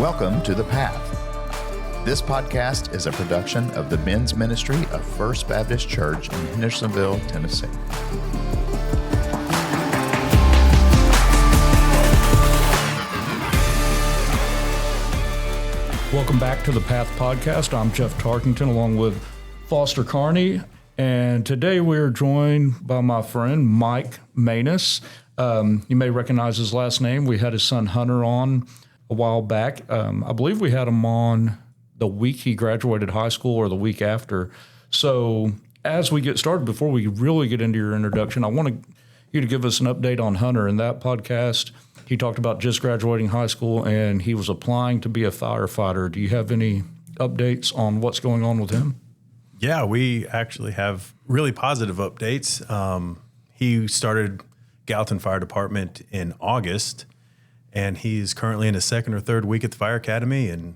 Welcome to The Path. This podcast is a production of the men's ministry of First Baptist Church in Hendersonville, Tennessee. Welcome back to the Path Podcast. I'm Jeff Tarkington along with fcarney, and today we're joined by my friend Mike Manus. You may recognize his last name. We had his son Hunter on a while back. I believe we had him on the week he graduated high school or the week after. So as we get started, before we really get into your introduction, I want you to give us an update on Hunter. In that podcast, he talked about just graduating high school and he was applying to be a firefighter. Do you have any updates on what's going on with him? Yeah, we actually have really positive updates. He started Gallatin Fire Department in August, and he's currently in his second or third week at the Fire Academy, and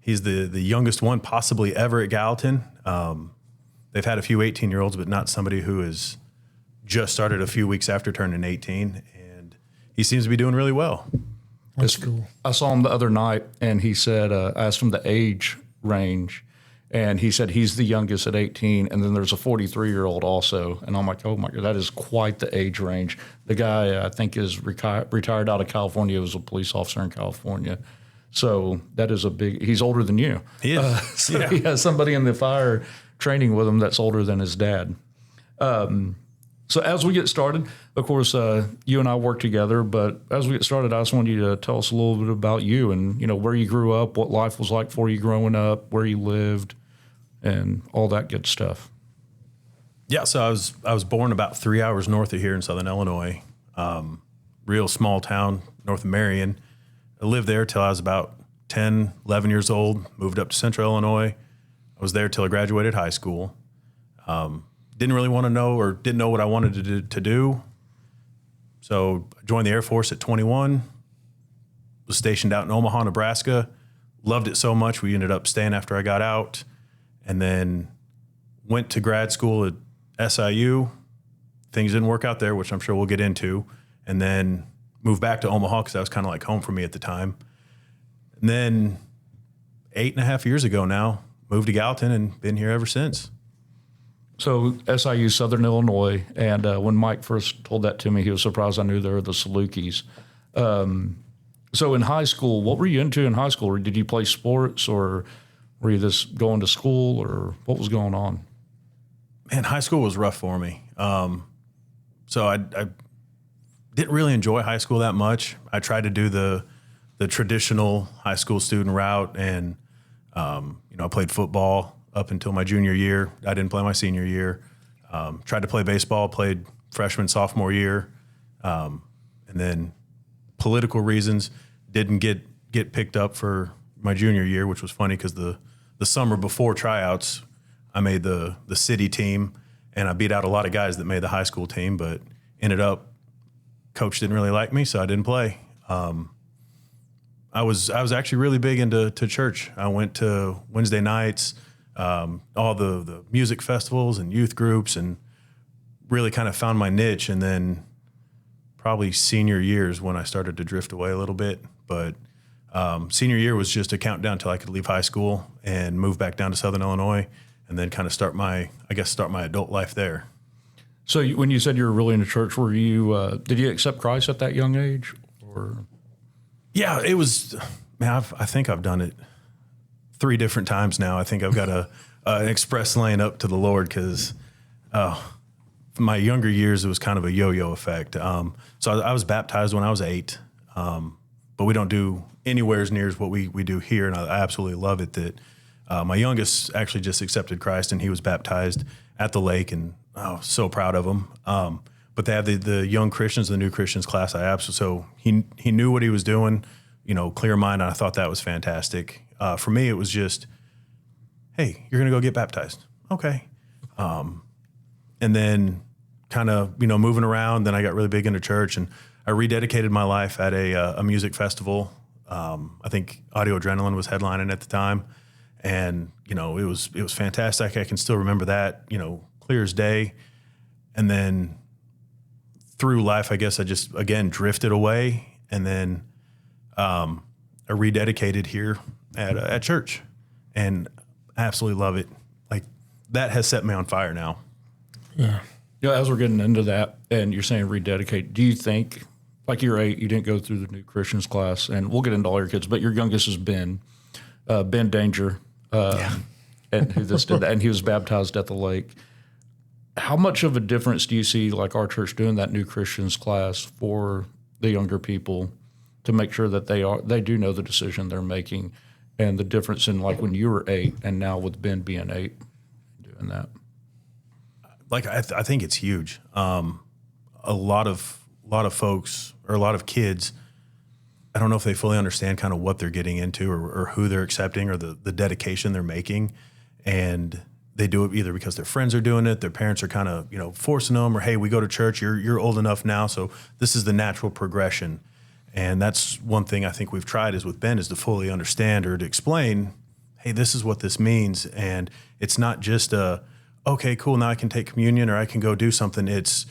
he's the youngest one possibly ever at Gallatin. They've had a few 18-year-olds, but not somebody who has just started a few weeks after turning 18, and he seems to be doing really well. That's cool. I saw him the other night, and he said, I asked him the age range, and he said he's the youngest at 18, and then there's a 43-year-old also. And I'm like, oh, my God, that is quite the age range. The guy, I think, is retired out of California. He was a police officer in California. So that is he's older than you. He is. So yeah. He has somebody in the fire training with him that's older than his dad. So as we get started, of course, you and I work together, but as we get started, I just want you to tell us a little bit about you and, where you grew up, what life was like for you growing up, where you lived, and all that good stuff. Yeah, so I was born about 3 hours north of here in Southern Illinois, real small town north of Marion. I lived there till I was about 10, 11 years old, moved up to Central Illinois. I was there till I graduated high school. Didn't really want to know or didn't know what I wanted to do. So I joined the Air Force at 21, was stationed out in Omaha, Nebraska. Loved it so much, we ended up staying after I got out, and then went to grad school at SIU. Things didn't work out there, which I'm sure we'll get into, and then moved back to Omaha because that was kind of like home for me at the time. And then 8.5 years ago now, moved to Gallatin and been here ever since. So SIU, Southern Illinois, and when Mike first told that to me, he was surprised I knew they were the Salukis. So in high school, what were you into in high school? Or did you play sports, or were you just going to school, or what was going on? Man, high school was rough for me. So I didn't really enjoy high school that much. I tried to do the traditional high school student route, and I played football up until my junior year. I didn't play my senior year. Tried to play baseball, played freshman, sophomore year. And then political reasons didn't get picked up for my junior year, which was funny because the summer before tryouts, I made the city team, and I beat out a lot of guys that made the high school team, but ended up, coach didn't really like me, so I didn't play. I was actually really big into church. I went to Wednesday nights, all the music festivals and youth groups, and really kind of found my niche. And then probably senior year is when I started to drift away a little bit. But senior year was just a countdown till I could leave high school and move back down to Southern Illinois, and then kind of start my adult life there. So when you said you were really into church, were you did you accept Christ at that young age, or? Yeah, it was. Man, I think I've done it 3 different times now. I think I've got an express lane up to the Lord because my younger years, it was kind of a yo-yo effect. So I was baptized when I was 8, but we don't do anywhere as near as what we do here, and I absolutely love it that my youngest actually just accepted Christ, and he was baptized at the lake, and so proud of him. But they have the young Christians, the new Christians class. So he knew what he was doing, clear mind, and I thought that was fantastic. For me, it was just, hey, you're going to go get baptized. Okay. And then kind of, moving around, then I got really big into church, and I rededicated my life at a music festival. I think Audio Adrenaline was headlining at the time, and, it was fantastic. I can still remember that, clear as day. And then through life, I guess I just, again, drifted away. And then I rededicated here at church, and I absolutely love it. Like, that has set me on fire now. Yeah. Yeah. As we're getting into that, and you're saying rededicate, do you think, like you're 8, you didn't go through the new Christians class, and we'll get into all your kids, but your youngest is Ben Danger, and who this did that, and he was baptized at the lake. How much of a difference do you see, like our church doing that new Christians class for the younger people to make sure that they do know the decision they're making, and the difference in like when you were 8 and now with Ben being 8 doing that? Like, I think it's huge. A lot of folks, or a lot of kids, I don't know if they fully understand kind of what they're getting into, or who they're accepting, or the dedication they're making. And they do it either because their friends are doing it, their parents are kind of, forcing them, or, hey, we go to church, you're old enough now, so this is the natural progression. And that's one thing I think we've tried is with Ben, is to fully understand, or to explain, hey, this is what this means. And it's not just okay, cool, now I can take communion, or I can go do something. It's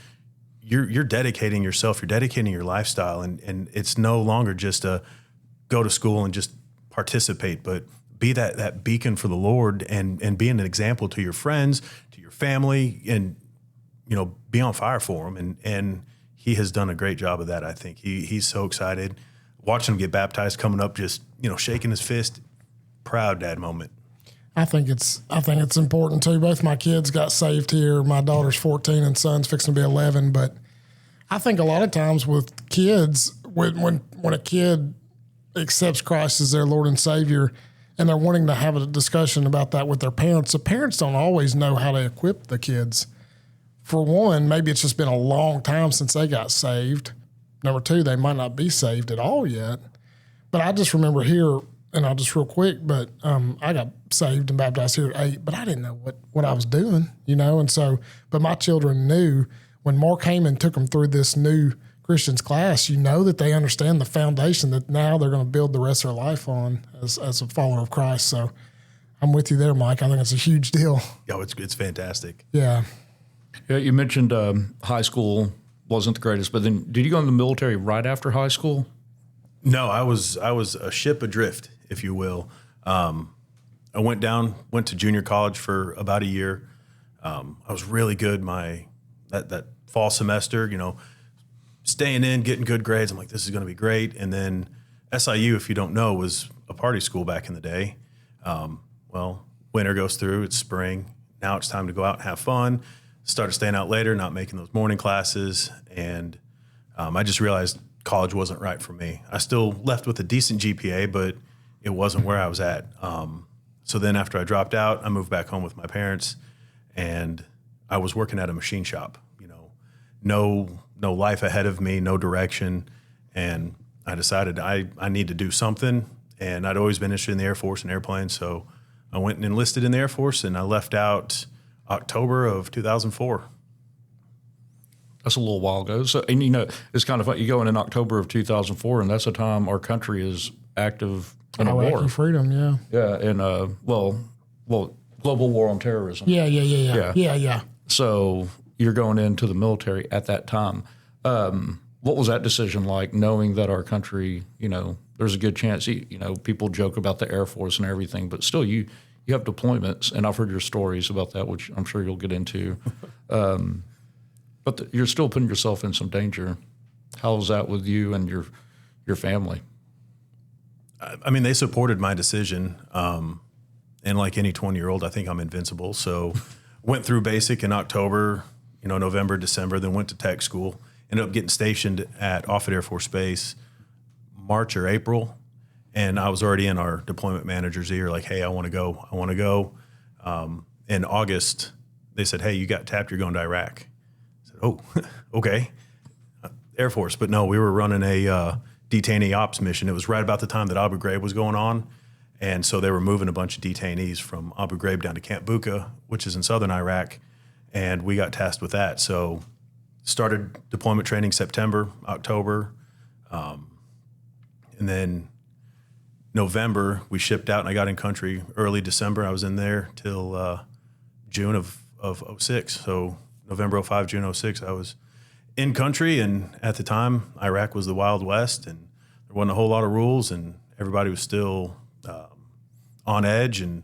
you're dedicating yourself, you're dedicating your lifestyle, and it's no longer just a go to school and just participate, but be that beacon for the Lord, and be an example to your friends, to your family, and be on fire for them. And he has done a great job of that. I think he's so excited watching him get baptized, coming up, just shaking his fist, proud dad moment. I think it's important too. Both my kids got saved here. My daughter's 14 and son's fixing to be 11. But I think a lot of times with kids, when a kid accepts Christ as their Lord and Savior, and they're wanting to have a discussion about that with their parents, the parents don't always know how to equip the kids. For one, maybe it's just been a long time since they got saved. Number two, they might not be saved at all yet. But I just remember here, and I'll just real quick, but I got saved and baptized here at 8, but I didn't know what I was doing, and so, but my children knew when Mark Heyman took them through this new Christians class, that they understand the foundation that now they're going to build the rest of their life on as a follower of Christ. So I'm with you there, Mike. I think it's a huge deal. Yeah, it's fantastic. Yeah. Yeah, you mentioned high school wasn't the greatest, but then did you go in the military right after high school? No, I was a ship adrift, if you will. I went to junior college for about a year. I was really good that fall semester, staying in, getting good grades. I'm like, this is going to be great. And then SIU, if you don't know, was a party school back in the day. Well, winter goes through, it's spring. Now it's time to go out and have fun. Started staying out later, not making those morning classes. And I just realized college wasn't right for me. I still left with a decent GPA, but it wasn't where I was at. So then after I dropped out, I moved back home with my parents, and I was working at a machine shop, no life ahead of me, no direction. And I decided I need to do something. And I'd always been interested in the Air Force and airplanes. So I went and enlisted in the Air Force, and I left out October of 2004. That's a little while ago. So, and it's kind of fun. You go in October of 2004, and that's a time our country is active in a war. Active freedom, yeah. Yeah, and global war on terrorism. Yeah. So you're going into the military at that time. What was that decision like, knowing that our country, there's a good chance, people joke about the Air Force and everything, but still you have deployments, and I've heard your stories about that, which I'm sure you'll get into. But you're still putting yourself in some danger. How was that with you and your family? I mean, they supported my decision. And like any 20-year-old, I think I'm invincible. So went through basic in October, November, December, then went to tech school. Ended up getting stationed at Offutt Air Force Base March or April. And I was already in our deployment manager's ear, like, hey, I want to go. In August, they said, hey, you got tapped, you're going to Iraq. I said, oh, okay. Air Force. But no, we were running a detainee ops mission. It was right about the time that Abu Ghraib was going on. And so they were moving a bunch of detainees from Abu Ghraib down to Camp Bucca, which is in southern Iraq. And we got tasked with that. So started deployment training September, October. And then November, we shipped out, and I got in country early December. I was in there till June of 06. So November 05, June 06, I was in country. And at the time, Iraq was the Wild West, and there wasn't a whole lot of rules, and everybody was still on edge, and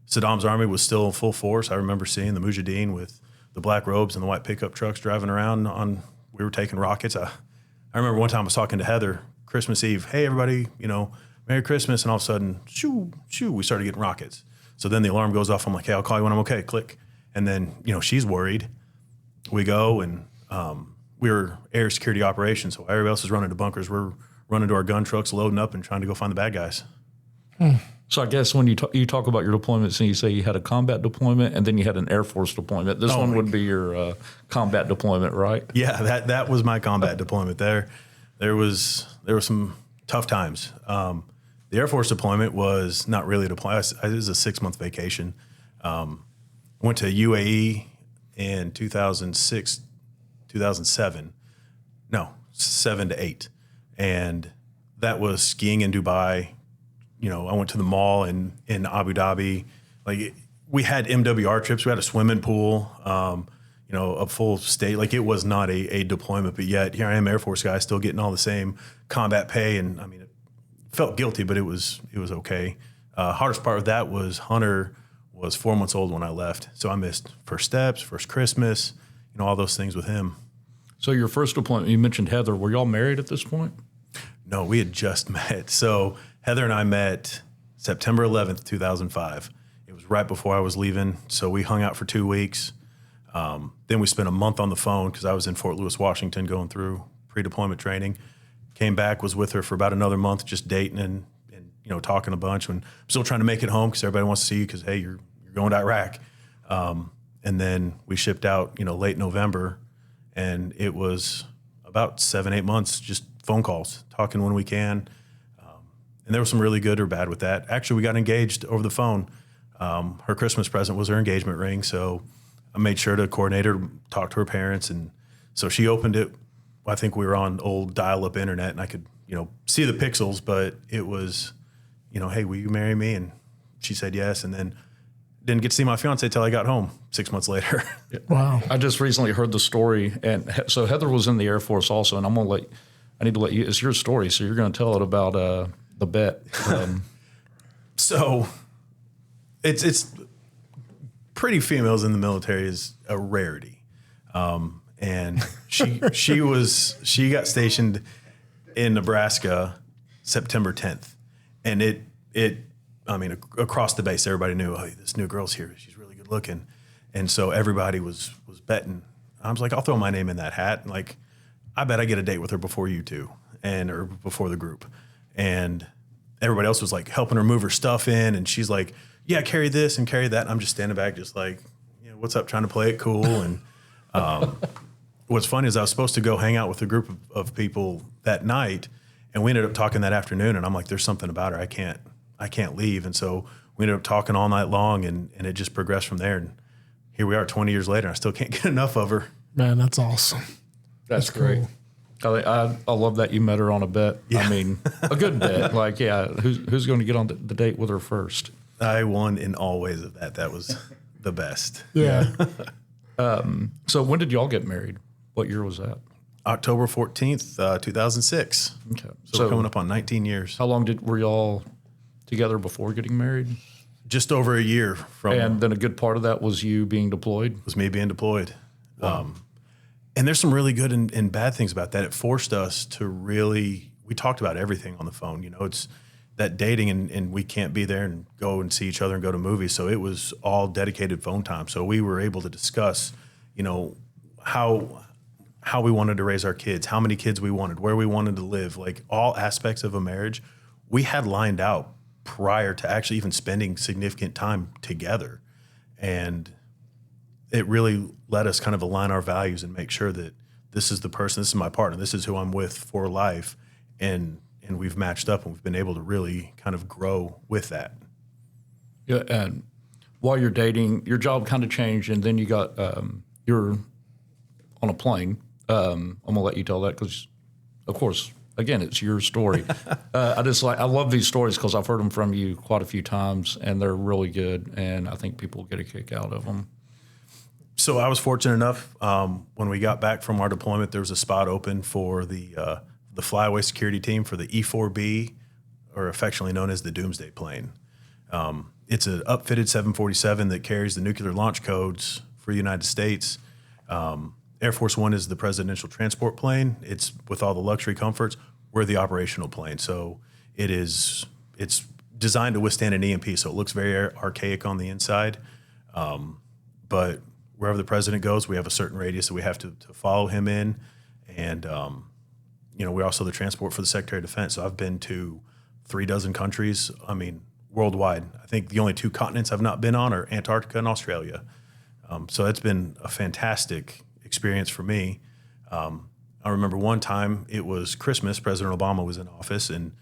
Saddam's army was still in full force. I remember seeing the Mujahideen with the black robes and the white pickup trucks driving around we were taking rockets. I remember one time I was talking to Heather, Christmas Eve, hey, everybody, Merry Christmas. And all of a sudden, shoo, shoo, we started getting rockets. So then the alarm goes off. I'm like, hey, I'll call you when I'm okay, click. And then, she's worried. We go and we were air security operations. So everybody else is running to bunkers. We're running to our gun trucks, loading up and trying to go find the bad guys. So I guess when you talk about your deployments and you say you had a combat deployment and then you had an Air Force deployment, this one would be your combat deployment, right? Yeah, that was my combat deployment. There was some tough times. The Air Force deployment was not really a deployment. It was a 6-month vacation. Went to UAE in 2006, 2007. No, 7 to 8. And that was skiing in Dubai. I went to the mall in Abu Dhabi. We had MWR trips. We had a swimming pool, a full state. It was not a deployment, but yet here I am, Air Force guy, still getting all the same combat pay. And it felt guilty, but it was okay. Hardest part of that was Hunter was 4 months old when I left. So I missed first steps, first Christmas, all those things with him. So your first deployment, you mentioned Heather. Were y'all married at this point? No, we had just met. So Heather and I met September 11th, 2005. It was right before I was leaving. So we hung out for 2 weeks. Then we spent a month on the phone because I was in Fort Lewis, Washington, going through pre-deployment training. Came back, was with her for about another month, just dating and talking a bunch. When I'm still trying to make it home because everybody wants to see you because, hey, you're going to Iraq. And then we shipped out, late November. And it was about 7-8 months, just phone calls, talking when we can. And there was some really good or bad with that. Actually, we got engaged over the phone. Her Christmas present was her engagement ring. So I made sure to coordinate her, talk to her parents. And so she opened it. I think we were on old dial-up internet and I could, see the pixels, but it was, hey, will you marry me? And she said yes. And then didn't get to see my fiance till I got home 6 months later. Wow. I just recently heard the story. And so Heather was in the Air Force also. And I need to let you, it's your story. So you're going to tell it about, the bet. So it's pretty females in the military is a rarity. And she got stationed in Nebraska September 10th. And across the base, everybody knew, oh, this new girl's here. She's really good looking. And so everybody was betting. I was like, I'll throw my name in that hat. And I bet I get a date with her before you two or before the group. And everybody else was helping her move her stuff in. And she's like, yeah, carry this and carry that. And I'm just standing back just what's up, trying to play it cool. And what's funny is I was supposed to go hang out with a group of people that night. And we ended up talking that afternoon. And I'm like, there's something about her. I can't leave. And so we ended up talking all night long and it just progressed from there. And here we are 20 years later. And I still can't get enough of her. Man, that's awesome. That's great. Cool. I love that you met her on a bet. Yeah. A good bet. Who's going to get on the date with her first? I won in all ways of that. That was the best. Yeah. So when did y'all get married? What year was that? October 14th, 2006. Okay. So we're coming up on 19 years. How long were y'all together before getting married? Just over a year. And then a good part of that was you being deployed? Was me being deployed. Wow. And there's some really good and bad things about that. It forced us to we talked about everything on the phone. It's that dating and we can't be there and go and see each other and go to movies. So it was all dedicated phone time. So we were able to discuss, how we wanted to raise our kids, how many kids we wanted, where we wanted to live, all aspects of a marriage we had lined out prior to actually even spending significant time together. And it really let us kind of align our values and make sure that this is the person, this is my partner, this is who I'm with for life. And we've matched up and we've been able to really kind of grow with that. Yeah. And while you're dating, your job kind of changed and then you got, you're on a plane. I'm going to let you tell that because, of course, again, it's your story. I love these stories because I've heard them from you quite a few times and they're really good. And I think people get a kick out of them. So I was fortunate enough when we got back from our deployment, there was a spot open for the flyaway security team for the E-4B or affectionately known as the Doomsday Plane. It's an upfitted 747 that carries the nuclear launch codes for the United States. Air Force One is the presidential transport plane. It's with all the luxury comforts. We're the operational plane. So it's designed to withstand an EMP. So it looks very archaic on the inside. But wherever the president goes, we have a certain radius that we have to follow him in. And, we're also the transport for the Secretary of Defense. So I've been to 36 countries. I mean, worldwide. I think the only 2 continents I've not been on are Antarctica and Australia. So it's been a fantastic experience for me. I remember one time it was Christmas. President Obama was in office, and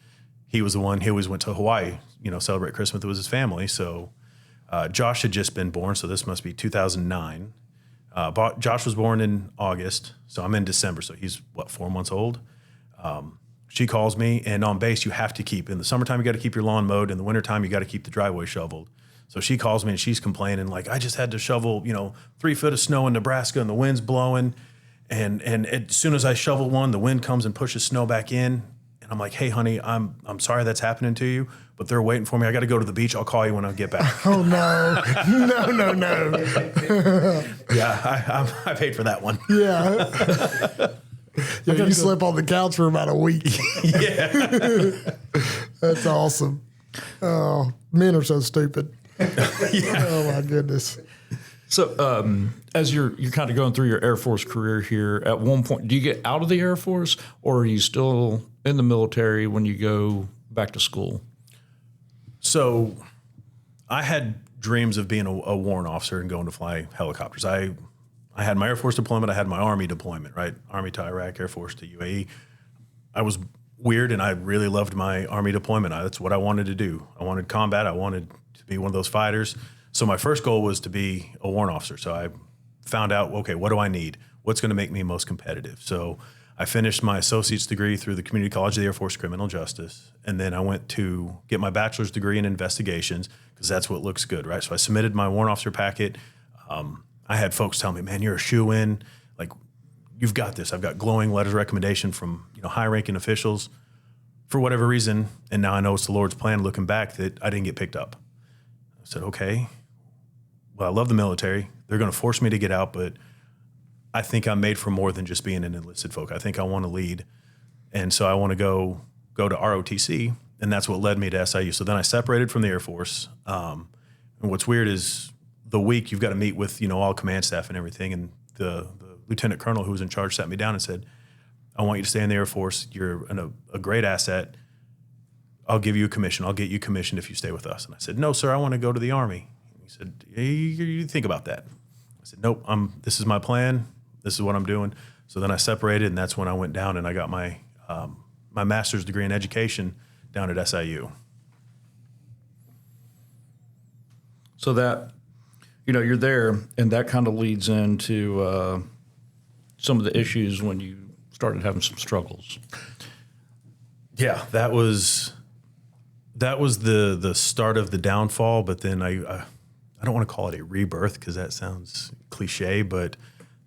he was the one. He always went to Hawaii, celebrate Christmas with his family. So Josh had just been born, so this must be 2009. Josh was born in August, so I'm in December. So he's 4 months old. She calls me, and on base, you have to keep, in the summertime, you got to keep your lawn mowed. In the wintertime, you got to keep the driveway shoveled. So she calls me and she's complaining, like, I just had to shovel, 3 foot of snow in Nebraska and the wind's blowing. And as soon as I shovel one, the wind comes and pushes snow back in. And I'm like, hey, honey, I'm sorry that's happening to you, but they're waiting for me. I got to go to the beach. I'll call you when I get back. Oh, no. No. Yeah, I paid for that one. Yeah. Yeah, you slept on the couch for about a week. Yeah. That's awesome. Oh, men are so stupid. Yeah. Oh, my goodness. So as you're kind of going through your Air Force career here, at one point, do you get out of the Air Force, or are you still in the military when you go back to school? So I had dreams of being a warrant officer and going to fly helicopters. I had my Air Force deployment. I had my Army deployment, right? Army to Iraq, Air Force to UAE. I was weird, and I really loved my Army deployment. That's what I wanted to do. I wanted combat. I wanted to be one of those fighters. So my first goal was to be a warrant officer. So I found out, okay, what do I need? What's going to make me most competitive? So I finished my associate's degree through the Community College of the Air Force Criminal Justice. And then I went to get my bachelor's degree in investigations, because that's what looks good, right? So I submitted my warrant officer packet. I had folks tell me, man, you're a shoo-in. Like, you've got this. I've got glowing letters of recommendation from high-ranking officials for whatever reason. And now I know it's the Lord's plan, looking back, that I didn't get picked up. I said, okay, well, I love the military. They're going to force me to get out, but I think I'm made for more than just being an enlisted folk. I think I want to lead. And so I want to go to ROTC, and that's what led me to SIU. So then I separated from the Air Force. And what's weird is the week you've got to meet with, all command staff and everything. And the lieutenant colonel who was in charge sat me down and said, I want you to stay in the Air Force. You're a great asset. I'll give you a commission. I'll get you commissioned if you stay with us. And I said, no, sir, I want to go to the Army. And he said, hey, you think about that. I said, nope, this is my plan. This is what I'm doing. So then I separated, and that's when I went down and I got my my master's degree in education down at SIU. So that, you're there, and that kind of leads into some of the issues when you started having some struggles. Yeah, that was the start of the downfall. But then I don't want to call it a rebirth, because that sounds cliche, but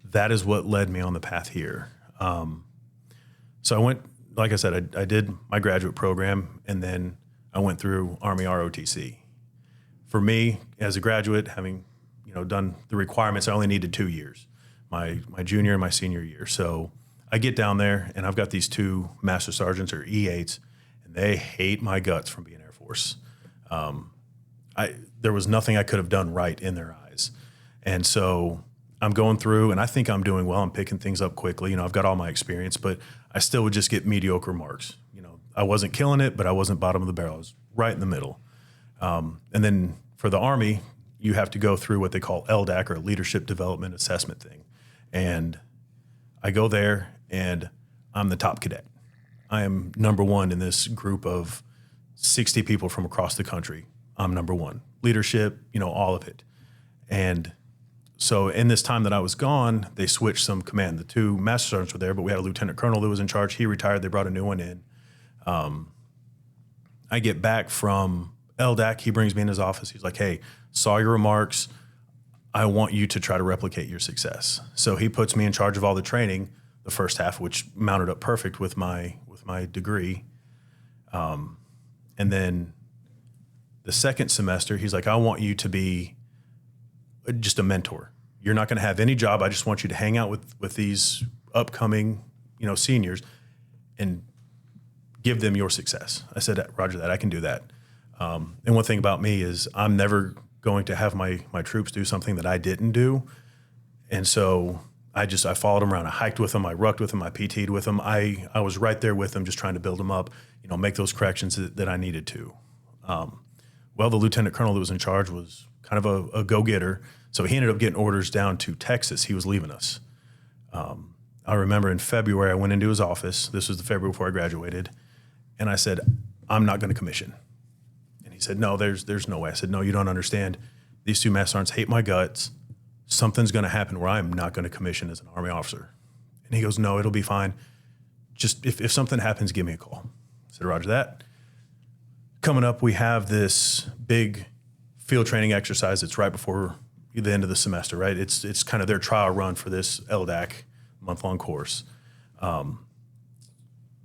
that is what led me on the path here. So I went, like I said, I did my graduate program, and then I went through Army ROTC. For me, as a graduate, having done the requirements, I only needed 2 years, my junior and my senior year. So I get down there, and I've got these 2 master sergeants, or E8s, and they hate my guts from being Air Force. There was nothing I could have done right in their eyes. And so I'm going through, and I think I'm doing well. I'm picking things up quickly. I've got all my experience, but I still would just get mediocre marks. I wasn't killing it, but I wasn't bottom of the barrel. I was right in the middle. And then for the Army, you have to go through what they call LDAC, or Leadership Development Assessment thing. And I go there, and I'm the top cadet. I am number 1 in this group of 60 people from across the country. I'm number 1. Leadership, all of it. And so in this time that I was gone, they switched some command. The 2 master sergeants were there, but we had a lieutenant colonel that was in charge. He retired. They brought a new one in. I get back from LDAC. He brings me in his office. He's like, hey, saw your remarks. I want you to try to replicate your success. So he puts me in charge of all the training, the first half, which mounted up perfect with my degree. And then the second semester, he's like, I want you to be just a mentor. You're not going to have any job. I just want you to hang out with these upcoming, seniors and give them your success. I said, Roger that, I can do that. And one thing about me is I'm never going to have my troops do something that I didn't do. And so I followed them around. I hiked with them. I rucked with them. I PT'd with them. I was right there with them, just trying to build them up, make those corrections that I needed to. Well, the lieutenant colonel that was in charge was kind of a go-getter. So he ended up getting orders down to Texas. He was leaving us. I remember in February, I went into his office. This was the February before I graduated. And I said, I'm not going to commission. And he said, no, there's no way. I said, no, you don't understand. These two master sergeants hate my guts. Something's going to happen where I'm not going to commission as an Army officer. And he goes, no, it'll be fine. Just if something happens, give me a call. I said, Roger that. Coming up, we have this big field training exercise. It's right before the end of the semester, right? It's kind of their trial run for this LDAC month-long course.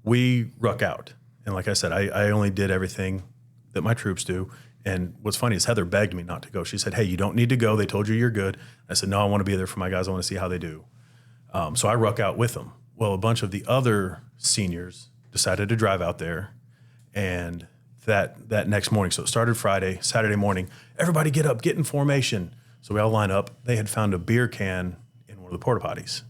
We ruck out. And like I said, I only did everything that my troops do. And what's funny is Heather begged me not to go. She said, hey, you don't need to go. They told you you're good. I said, no, I want to be there for my guys. I want to see how they do. So I ruck out with them. Well, a bunch of the other seniors decided to drive out there. And that next morning, so it started Friday, Saturday morning, everybody get up, get in formation. So we all line up. They had found a beer can in one of the porta potties.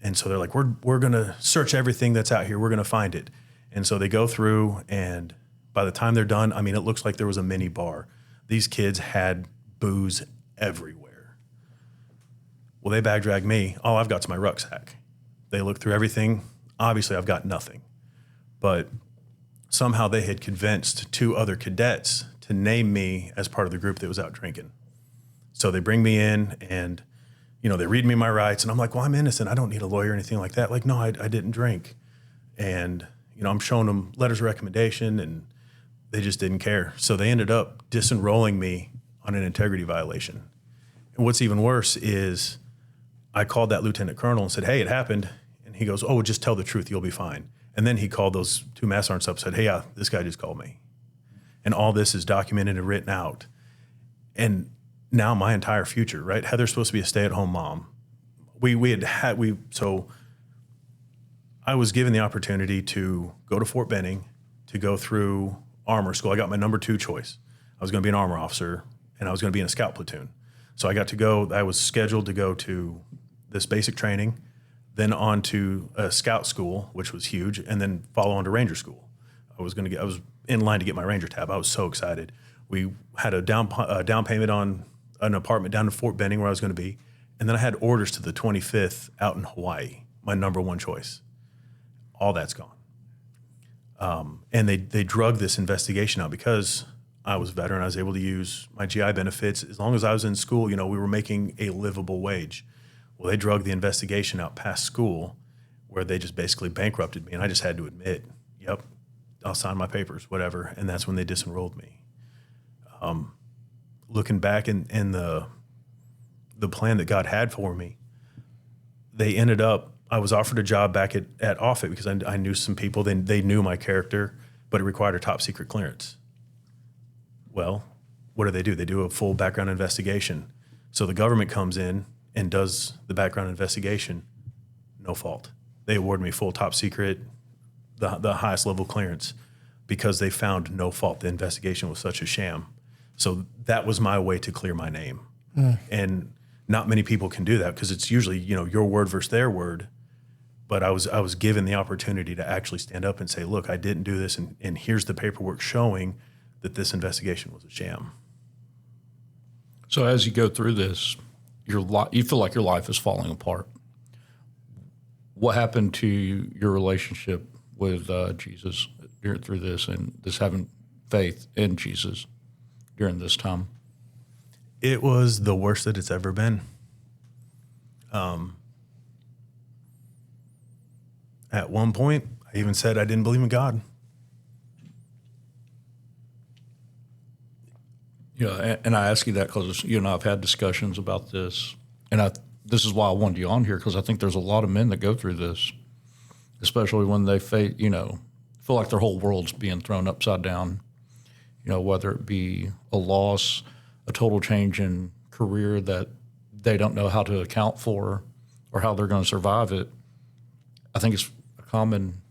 And so they're like, we're going to search everything that's out here. We're going to find it. And so they go through, and by the time they're done, I mean, it looks like there was a mini bar. These kids had booze everywhere. Well, they bag drag me. All I've got's my rucksack. They look through everything. Obviously, I've got nothing. But somehow they had convinced two other cadets to name me as part of the group that was out drinking. So they bring me in, and they read me my rights, and I'm like, well, I'm innocent. I don't need a lawyer or anything like that. Like, no, I didn't drink. And, I'm showing them letters of recommendation, and they just didn't care. So they ended up disenrolling me on an integrity violation. And what's even worse is I called that lieutenant colonel and said, hey, it happened. And he goes, oh, just tell the truth. You'll be fine. And then he called those two master sergeants up and said, hey, yeah, this guy just called me. And all this is documented and written out. And now my entire future, right? Heather's supposed to be a stay-at-home mom. So I was given the opportunity to go to Fort Benning, to go through armor school. I got my number 2 choice. I was going to be an armor officer, and I was going to be in a scout platoon. So I got to go. I was scheduled to go to this basic training, then on to a scout school, which was huge, and then follow on to ranger school. I was in line to get my ranger tab. I was so excited. We had a down payment on an apartment down in Fort Benning where I was going to be, and then I had orders to the 25th out in Hawaii, my number 1 choice. All that's gone. And they drug this investigation out because I was a veteran. I was able to use my GI benefits. As long as I was in school, we were making a livable wage. Well, they drug the investigation out past school where they just basically bankrupted me. And I just had to admit, yep, I'll sign my papers, whatever. And that's when they disenrolled me. Looking back in the plan that God had for me, I was offered a job back at Offutt because I knew some people. They knew my character, but it required a top secret clearance. Well, what do? They do a full background investigation. So the government comes in and does the background investigation, no fault. They award me full top secret, the highest level clearance, because they found no fault. The investigation was such a sham. So that was my way to clear my name. And not many people can do that because it's usually, your word versus their word. But I was given the opportunity to actually stand up and say, look, I didn't do this, and here's the paperwork showing that this investigation was a sham. So as you go through this, you feel like your life is falling apart. What happened to your relationship with Jesus through this, and this having faith in Jesus during this time? It was the worst that it's ever been. At one point, I even said I didn't believe in God. Yeah, and I ask you that because you and I have had discussions about this, and this is why I wanted you on here, because I think there's a lot of men that go through this, especially when they face, feel like their whole world's being thrown upside down. You know, whether it be a loss, a total change in career that they don't know how to account for or how they're going to survive it. I think it's a common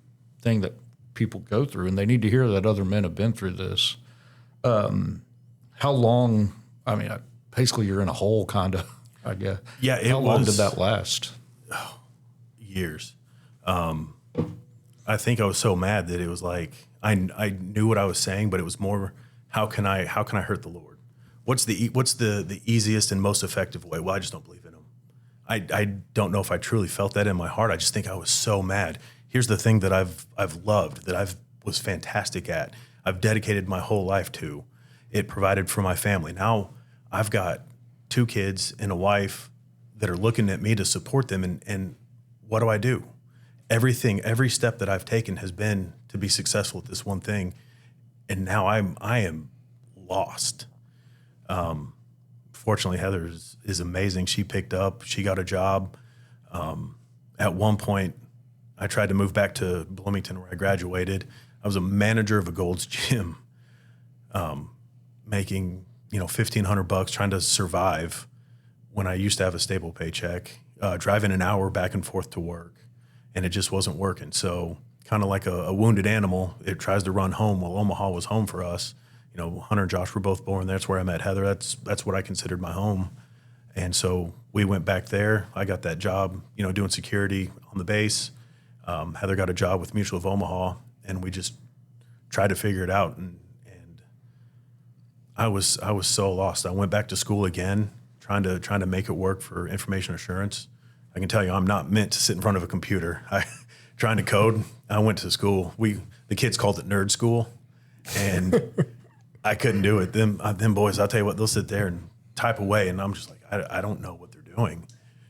thing that people go through, and they need to hear that other men have been through this. How long, I mean, basically you're in a hole kind of, I guess. Yeah, How long did that last? Years. I think I was so mad that it was like, I knew what I was saying, but it was more, how can I hurt the Lord? What's the easiest and most effective way? Well, I just don't believe in him. I don't know if I truly felt that in my heart. I just think I was so mad. Here's the thing that I've loved, that I've was fantastic at. I've dedicated my whole life to. It provided for my family. Now I've got 2 kids and a wife that are looking at me to support them. And what do? Every step that I've taken has been to be successful at this one thing. And now I am lost. Fortunately, Heather is amazing. She picked up, she got a job. At one point, I tried to move back to Bloomington where I graduated. I was a manager of a Gold's Gym, making, $1,500 trying to survive when I used to have a stable paycheck, driving an hour back and forth to work, and it just wasn't working. So kind of like a wounded animal, it tries to run home. Well, Omaha was home for us. Hunter and Josh were both born there. That's where I met Heather. That's what I considered my home. And so we went back there. I got that job, doing security on the base. Heather got a job with Mutual of Omaha, and we just tried to figure it out. And I was so lost. I went back to school again, trying to make it work for information assurance. I can tell you, I'm not meant to sit in front of a computer. Trying to code. I went to school. The kids called it nerd school, and I couldn't do it. Them boys, I'll tell you what, they'll sit there and type away, and I'm just like, I don't know what they're doing.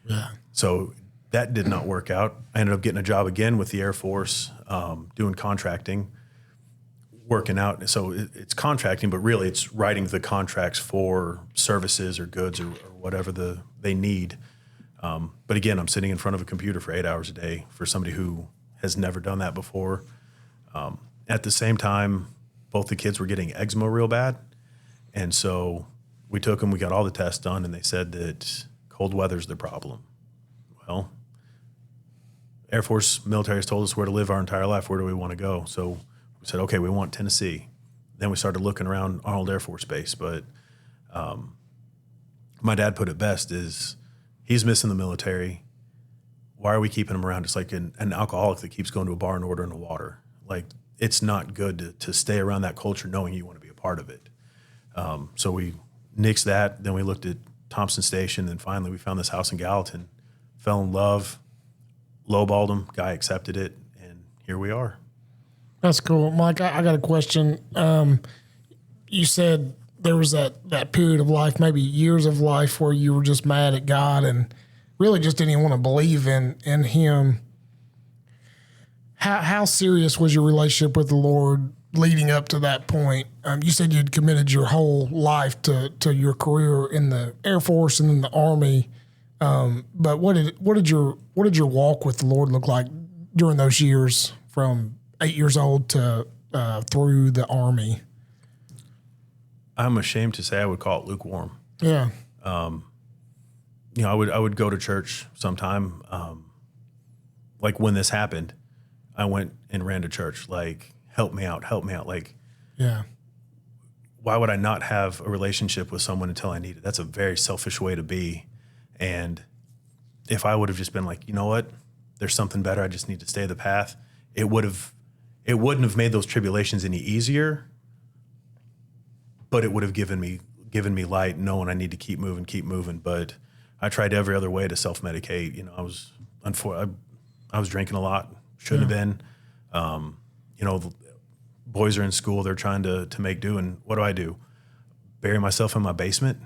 Yeah. So that did not work out. I ended up getting a job again with the Air Force, doing contracting, working out. So it's contracting, but really it's writing the contracts for services or goods or whatever they need. But again, I'm sitting in front of a computer for 8 hours a day for somebody who has never done that before. At the same time, both the kids were getting eczema real bad. And so we took them, we got all the tests done, and they said that cold weather's the problem. Well, Air Force military has told us where to live our entire life. Where do we want to go? So we said, okay, we want Tennessee. Then we started looking around Arnold Air Force Base. But my dad put it best is, he's missing the military. Why are we keeping him around? It's like an alcoholic that keeps going to a bar and ordering a water. Like, it's not good to stay around that culture knowing you want to be a part of it. So we nixed that. Then we looked at Thompson Station. And finally we found this house in Gallatin, fell in love, lowballed him. Guy accepted it. And here we are. That's cool. Mike, I got a question. You said there was that period of life, maybe years of life, where you were just mad at God and really just didn't even want to believe in him. How serious was your relationship with the Lord leading up to that point? You said you'd committed your whole life to your career in the Air Force and in the Army. But what did your walk with the Lord look like during those years, from 8 years old to through the Army? I'm ashamed to say I would call it lukewarm. Yeah. I would go to church sometime. Like when this happened, I went and ran to church, like, help me out. Like, yeah. Why would I not have a relationship with someone until I need it? That's a very selfish way to be. And if I would have just been like, you know what, there's something better, I just need to stay the path, it wouldn't have made those tribulations any easier, but it would have given me light, knowing I need to keep moving. But I tried every other way to self-medicate. I was drinking a lot. Shouldn't have been. The boys are in school. They're trying to make do. And what do? Bury myself in my basement,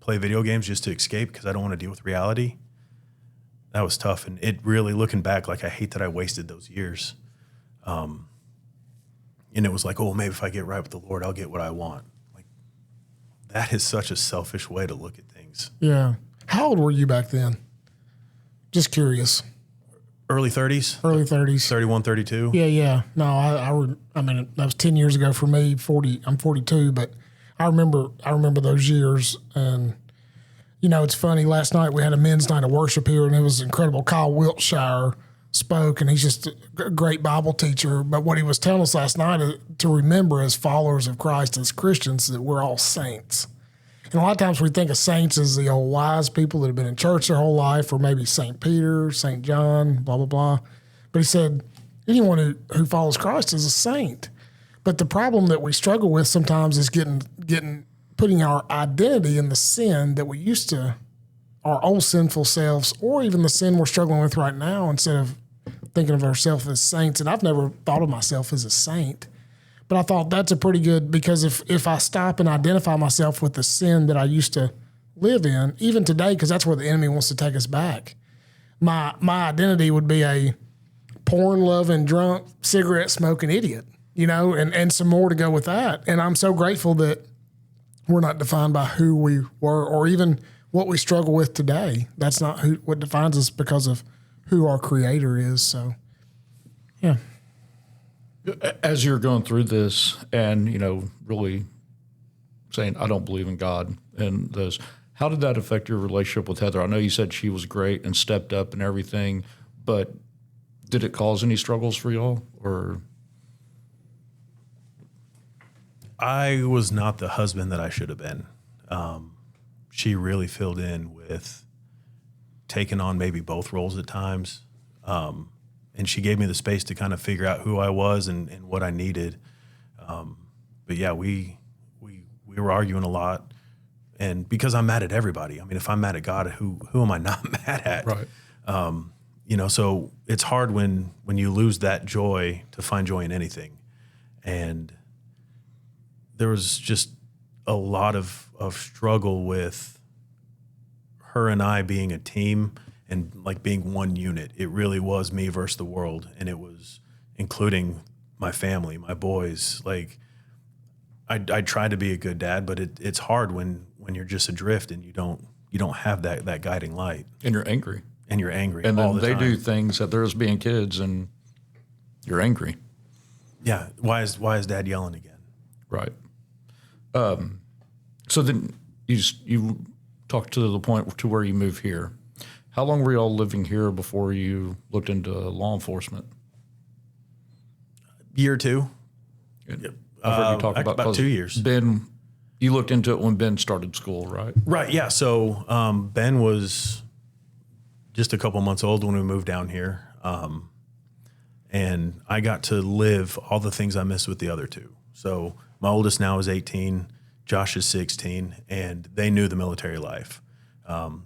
play video games just to escape because I don't want to deal with reality. That was tough. And it really, looking back, like, I hate that I wasted those years. And it was like, oh, maybe if I get right with the Lord, I'll get what I want. Like, that is such a selfish way to look at things. Yeah. How old were you back then? Just curious. Early 30s? Early 30s. 31, 32? Yeah. No, I mean, that was 10 years ago for me. I'm 42, but I remember those years. And, it's funny. Last night we had a men's night of worship here, and it was incredible. Kyle Wiltshire spoke, and he's just a great Bible teacher. But what he was telling us last night to remember as followers of Christ, as Christians, that we're all saints. And a lot of times we think of saints as the old wise people that have been in church their whole life, or maybe St. Peter, St. John, blah, blah, blah. But he said anyone who follows Christ is a saint. But the problem that we struggle with sometimes is putting our identity in the sin that we used to, our old sinful selves, or even the sin we're struggling with right now, instead of thinking of ourselves as saints. And I've never thought of myself as a saint. But I thought that's a pretty good, because if I stop and identify myself with the sin that I used to live in, even today, because that's where the enemy wants to take us back, my identity would be a porn-loving, drunk, cigarette-smoking idiot, and some more to go with that. And I'm so grateful that we're not defined by who we were or even what we struggle with today. That's not what defines us, because of who our Creator is. So, yeah. As you're going through this and, really saying, I don't believe in God and this, how did that affect your relationship with Heather? I know you said she was great and stepped up and everything, but did it cause any struggles for y'all? Or I was not the husband that I should have been. She really filled in with taking on maybe both roles at times. And she gave me the space to kind of figure out who I was and what I needed. But yeah, we were arguing a lot, and because I'm mad at everybody. I mean, if I'm mad at God, who am I not mad at? right. So it's hard when you lose that joy to find joy in anything. And there was just a lot of struggle with her and I being a team and like being one unit. It really was me versus the world. And it was including my family, my boys. Like I tried to be a good dad, but it's hard when you're just adrift and you don't have that guiding light. And you're angry. And you're angry. And all then the they time. do things that they're as being kids and you're angry. Yeah. Why is dad yelling again? Right. So then you talked to the point to where you moved here. How long were you all living here before you looked into law enforcement? Year or two. Yep. I've heard you talk about 2 years. Ben, you looked into it when Ben started school, right? Right. Yeah. So Ben was just a couple months old when we moved down here. And I got to live all the things I missed with the other two. So my oldest now is 18, Josh is 16, and they knew the military life.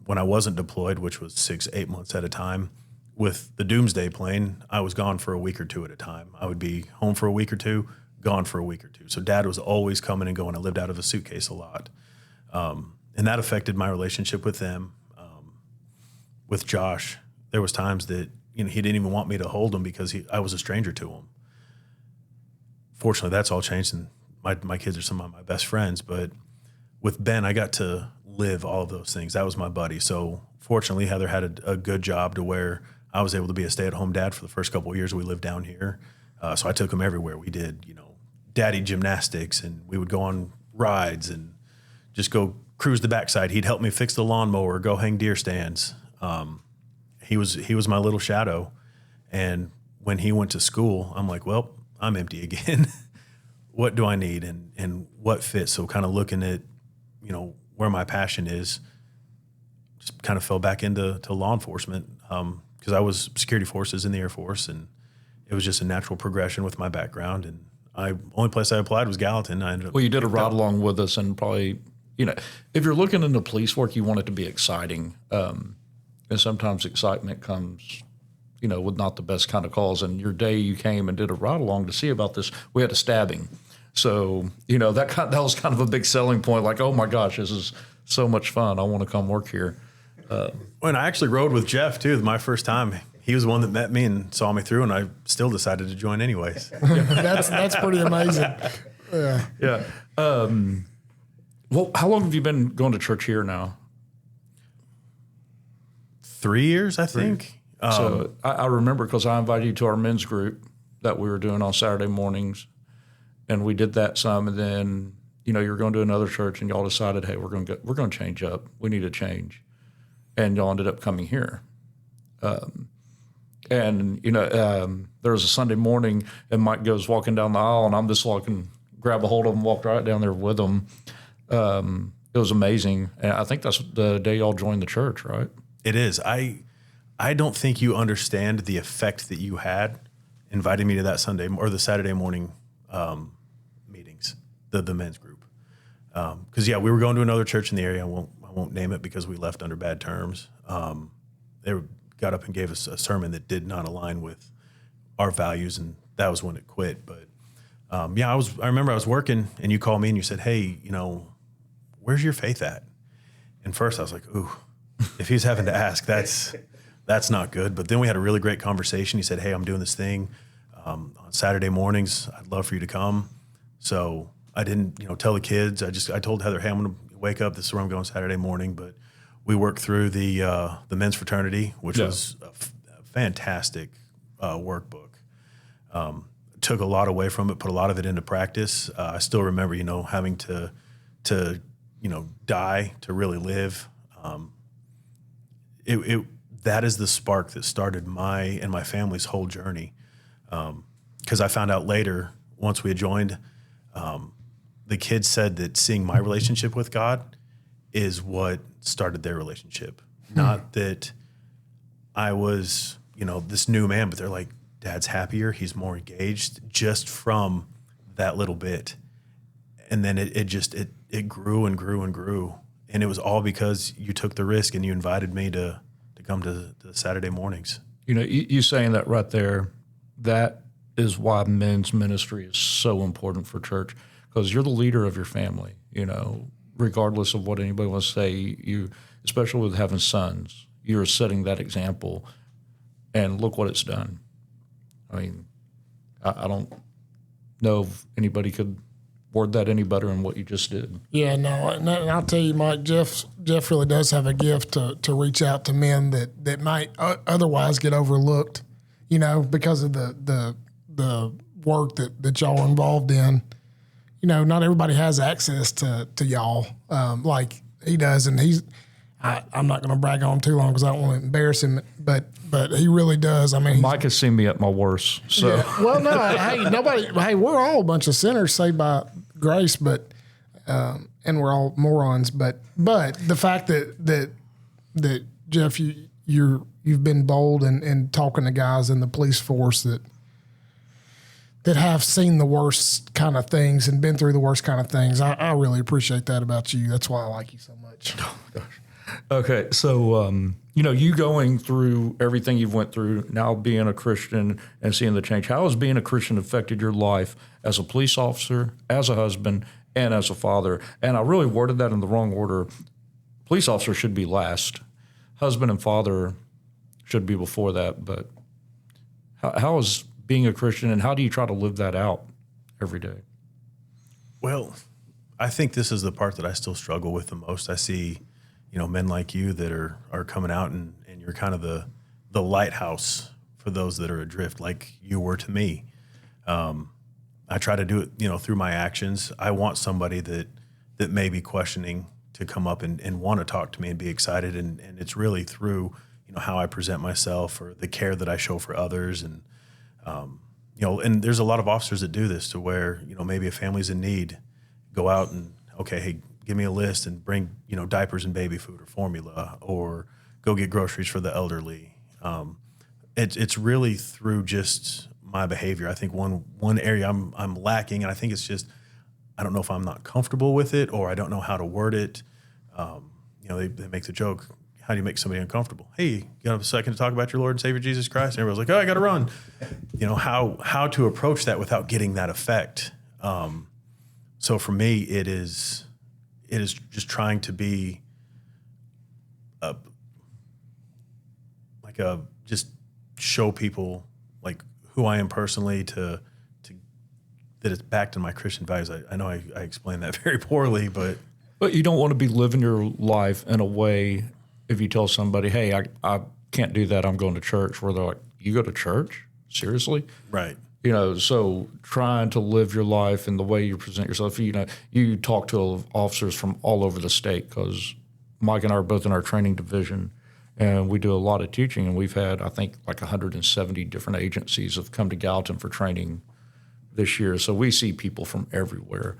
When I wasn't deployed, which was 6-8 months at a time, with the Doomsday plane, I was gone for a week or two at a time. I would be home for a week or two, gone for a week or two. So dad was always coming and going. I lived out of a suitcase a lot. And that affected my relationship with them. With Josh, there was times that he didn't even want me to hold him because I was a stranger to him. Fortunately, that's all changed, and my kids are some of my best friends. But with Ben, I got to live all of those things. That was my buddy. So fortunately, Heather had a good job to where I was able to be a stay-at-home dad for the first couple of years we lived down here. So I took him everywhere. We did, daddy gymnastics, and we would go on rides and just go cruise the backside. He'd help me fix the lawnmower, go hang deer stands. He was my little shadow. And when he went to school, I'm like, well, I'm empty again. What do I need and what fits? So kind of looking at, where my passion is, just kind of fell back into law enforcement because I was security forces in the Air Force, and it was just a natural progression with my background. And only place I applied was Gallatin. I ended up. Well, you did a ride along with us, and probably, if you're looking into police work, you want it to be exciting. And sometimes excitement comes, with not the best kind of calls. And your day you came and did a ride along to see about this, we had a stabbing. So, that was kind of a big selling point. Like, oh my gosh, this is so much fun. I want to come work here. When I actually rode with Jeff too, my first time, he was the one that met me and saw me through, and I still decided to join anyways. That's pretty amazing. Yeah. Yeah. Well, how long have you been going to church here now? 3 years, I think. So I remember because I invited you to our men's group that we were doing on Saturday mornings, and we did that some, and then you were going to another church, and y'all decided, hey, we're going to change up. We need to change, and y'all ended up coming here. And there was a Sunday morning, and Mike goes walking down the aisle, and I'm just walking, grab a hold of him, walked right down there with him. It was amazing, and I think that's the day y'all joined the church, right? It is. I don't think you understand the effect that you had inviting me to that Sunday or the Saturday morning meetings, the men's group. Because we were going to another church in the area. I won't name it because we left under bad terms. They got up and gave us a sermon that did not align with our values, and that was when it quit. But I remember I was working, and you called me and you said, hey, where's your faith at? And first I was like, ooh, if he's having to ask, that's not good. But then we had a really great conversation. He said, hey, I'm doing this thing on Saturday mornings. I'd love for you to come. So I didn't, tell the kids. I told Heather, hey, I'm going to wake up. This is where I'm going Saturday morning. But we worked through the men's fraternity, which was a fantastic workbook. Took a lot away from it, put a lot of it into practice. I still remember, having to die to really live. That is the spark that started my and my family's whole journey. Because I found out later, once we had joined, the kids said that seeing my relationship with God is what started their relationship. Not that I was, this new man, but they're like, Dad's happier, he's more engaged, just from that little bit. And then it grew and grew and grew. And it was all because you took the risk and you invited me to come to the Saturday mornings. You saying that right there, that is why men's ministry is so important for church, because you're the leader of your family, regardless of what anybody wants to say. You, especially with having sons, you're setting that example, and look what it's done. I mean, I don't know if anybody could word that any better than what you just did. Yeah, no, and I'll tell you, Mike, Jeff really does have a gift to reach out to men that might otherwise get overlooked, because of the work that y'all are involved in. Not everybody has access to y'all like he does, and I'm not going to brag on him too long because I don't want to embarrass him, but he really does. I mean, Mike has seen me at my worst. So, well, no, hey, we're all a bunch of sinners saved by grace, but and we're all morons. But the fact that Jeff, you've been bold and talking to guys in the police force that have seen the worst kind of things and been through the worst kind of things. I really appreciate that about you. That's why I like you so much. Oh, gosh. Okay, so you going through everything you've went through, now being a Christian and seeing the change. How has being a Christian affected your life as a police officer, as a husband, and as a father? And I really worded that in the wrong order. Police officer should be last. Husband and father should be before that. But how is being a Christian, and how do you try to live that out every day? Well, I think this is the part that I still struggle with the most. I see men like you that are coming out and you're kind of the lighthouse for those that are adrift, like you were to me. I try to do it, through my actions. I want somebody that may be questioning to come up and want to talk to me and be excited. And it's really through, how I present myself or the care that I show for others. And, and there's a lot of officers that do this to where, maybe a family's in need, go out and, okay, hey, give me a list and bring, diapers and baby food or formula, or go get groceries for the elderly. It's really through just my behavior. I think one area I'm lacking, and I think it's just, I don't know if I'm not comfortable with it or I don't know how to word it. They make the joke, how do you make somebody uncomfortable? Hey, you got a second to talk about your Lord and Savior Jesus Christ? And everybody's like, oh, I got to run. How to approach that without getting that effect. So for me, it is just trying to be just show people like who I am personally to that it's backed in my Christian values. I know I explained that very poorly, but you don't want to be living your life in a way, if you tell somebody, hey, can't do that. I'm going to church. Where they're like, you go to church? Seriously? Right. You know, so trying to live your life and the way you present yourself, you know, you talk to officers from all over the state because Mike and I are both in our training division and we do a lot of teaching. And we've had, I think, like 170 different agencies have come to Gallatin for training this year. So we see people from everywhere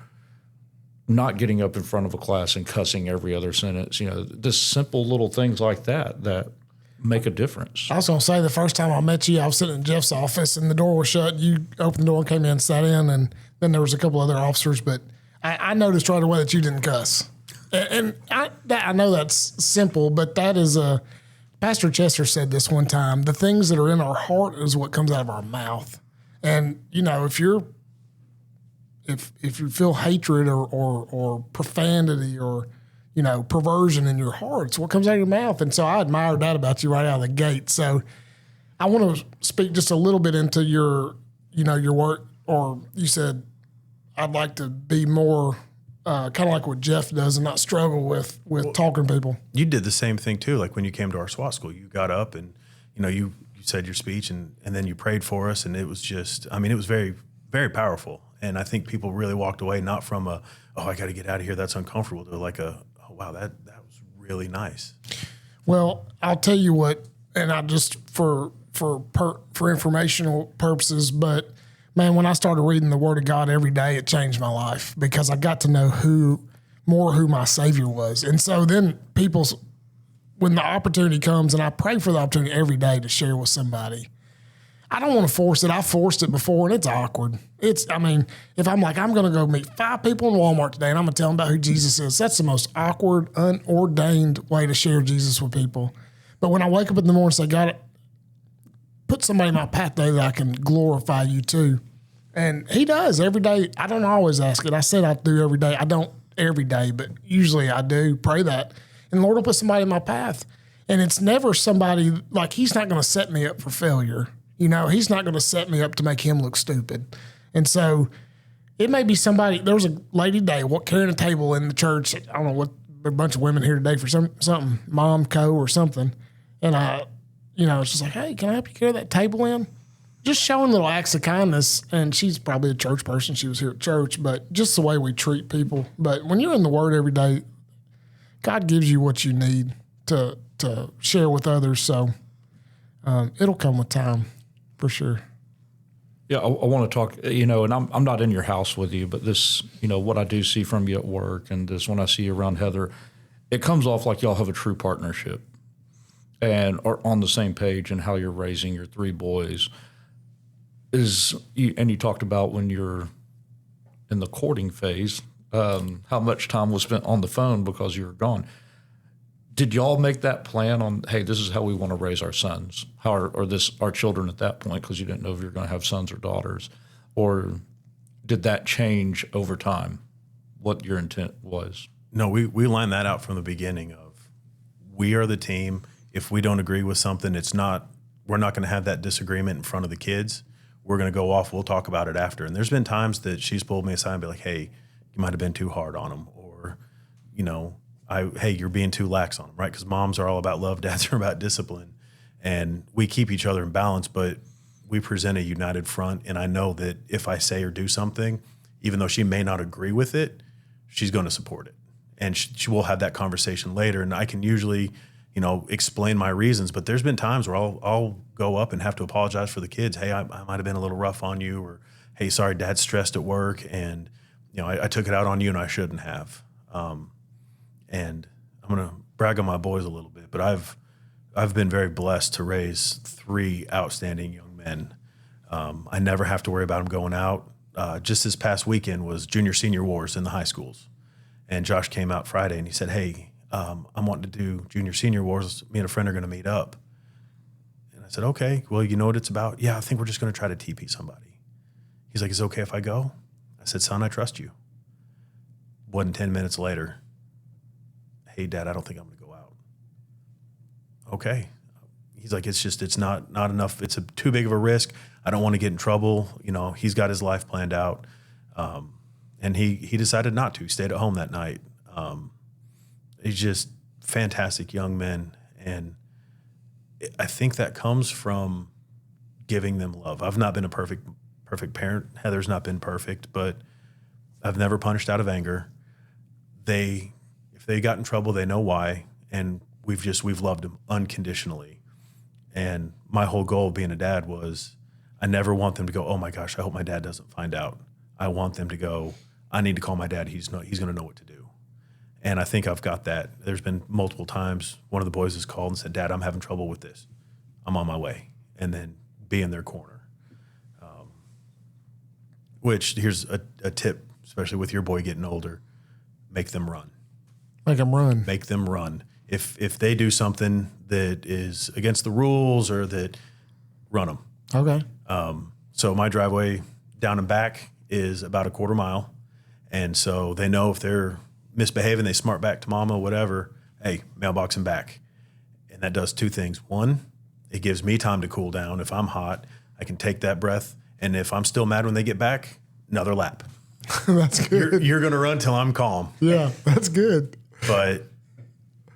not getting up in front of a class and cussing every other sentence. You know, just simple little things like that make a difference. I was going to say, the first time I met you, I was sitting in Jeff's office and the door was shut. You opened the door and came in and sat in, and then there was a couple other officers, but I noticed right away that you didn't cuss. And I know that's simple, but that is Pastor Chester said this one time, the things that are in our heart is what comes out of our mouth. And, you know, if you feel hatred or profanity or, you know, perversion in your heart, it's what comes out of your mouth. And so I admired that about you right out of the gate. So I want to speak just a little bit into your work, or you said, I'd like to be more kind of like what Jeff does and not struggle with talking to people. You did the same thing too. Like when you came to our SWAT school, you got up and, you know, you said your speech and then you prayed for us. And it was just, I mean, it was very, very powerful. And I think people really walked away, not from I got to get out of here, that's uncomfortable. They're like oh, wow, that was really nice. Well, I'll tell you what, and I just for informational purposes, but man, when I started reading the Word of God every day, it changed my life because I got to know who my Savior was. And so then when the opportunity comes, and I pray for the opportunity every day to share with somebody, I don't want to force it. I forced it before, and it's awkward. If I'm like, I'm going to go meet 5 people in Walmart today, and I'm going to tell them about who Jesus is, that's the most awkward, unordained way to share Jesus with people. But when I wake up in the morning and say, God, put somebody in my path today that I can glorify you too. And he does every day. I don't always ask it. I said I do every day. I don't every day, but usually I do pray that. And the Lord will put somebody in my path. And it's never somebody, like, he's not going to set me up for failure. You know, he's not going to set me up to make him look stupid. And so it may be somebody. There was a lady today carrying a table in the church. I don't know what, a bunch of women here today for something, Mom Co. or something. And it's just like, hey, can I help you carry that table in? Just showing little acts of kindness. And she's probably a church person. She was here at church, but just the way we treat people. But when you're in the Word every day, God gives you what you need to share with others. So it'll come with time. For sure. Yeah, I want to talk, and I'm not in your house with you, but this, what I do see from you at work and this when I see you around Heather, it comes off like y'all have a true partnership and are on the same page in how you're raising your 3 boys. And you talked about when you're in the courting phase, how much time was spent on the phone because you were gone. Did y'all make that plan on, hey, this is how we want to raise our sons, our children at that point, because you didn't know if you were going to have sons or daughters? Or did that change over time, what your intent was? No, we lined that out from the beginning of, we are the team. If we don't agree with something, we're not going to have that disagreement in front of the kids. We're going to go off. We'll talk about it after. And there's been times that she's pulled me aside and be like, hey, you might have been too hard on them. Or, hey, you're being too lax on them, right? Because moms are all about love, dads are about discipline. And we keep each other in balance, but we present a united front. And I know that if I say or do something, even though she may not agree with it, she's going to support it. And she will have that conversation later. And I can usually, explain my reasons. But there's been times where I'll go up and have to apologize for the kids. Hey, I might have been a little rough on you. Or, hey, sorry, Dad's stressed at work. And, I took it out on you and I shouldn't have. And I'm going to brag on my boys a little bit, but I've been very blessed to raise 3 outstanding young men. I never have to worry about them going out. Just this past weekend was junior senior wars in the high schools. And Josh came out Friday and he said, hey, I'm wanting to do junior senior wars. Me and a friend are going to meet up. And I said, okay, well, you know what it's about? Yeah, I think we're just going to try to TP somebody. He's like, is it okay if I go? I said, son, I trust you. 10 minutes later, hey, Dad, I don't think I'm going to go out. Okay. He's like, it's not enough. It's too big of a risk. I don't want to get in trouble. He's got his life planned out. And he decided not to. He stayed at home that night. He's just fantastic young men. And I think that comes from giving them love. I've not been a perfect parent. Heather's not been perfect, but I've never punished out of anger. If they got in trouble, they know why, and we've loved them unconditionally. And my whole goal of being a dad was I never want them to go, oh my gosh, I hope my dad doesn't find out. I want them to go, I need to call my dad. He's going to know what to do. And I think I've got that. There's been multiple times one of the boys has called and said, Dad, I'm having trouble with this. I'm on my way. And then be in their corner. Which here's a tip, especially with your boy getting older, make them run. Make them run. Make them run. If they do something that is against the rules or that, run them. Okay. So my driveway down and back is about a quarter mile. And so they know if they're misbehaving, they smart back to mama, whatever, hey, mailbox and back. And that does two things. One, it gives me time to cool down. If I'm hot, I can take that breath. And if I'm still mad when they get back, another lap. That's good. You're going to run till I'm calm. Yeah, that's good. But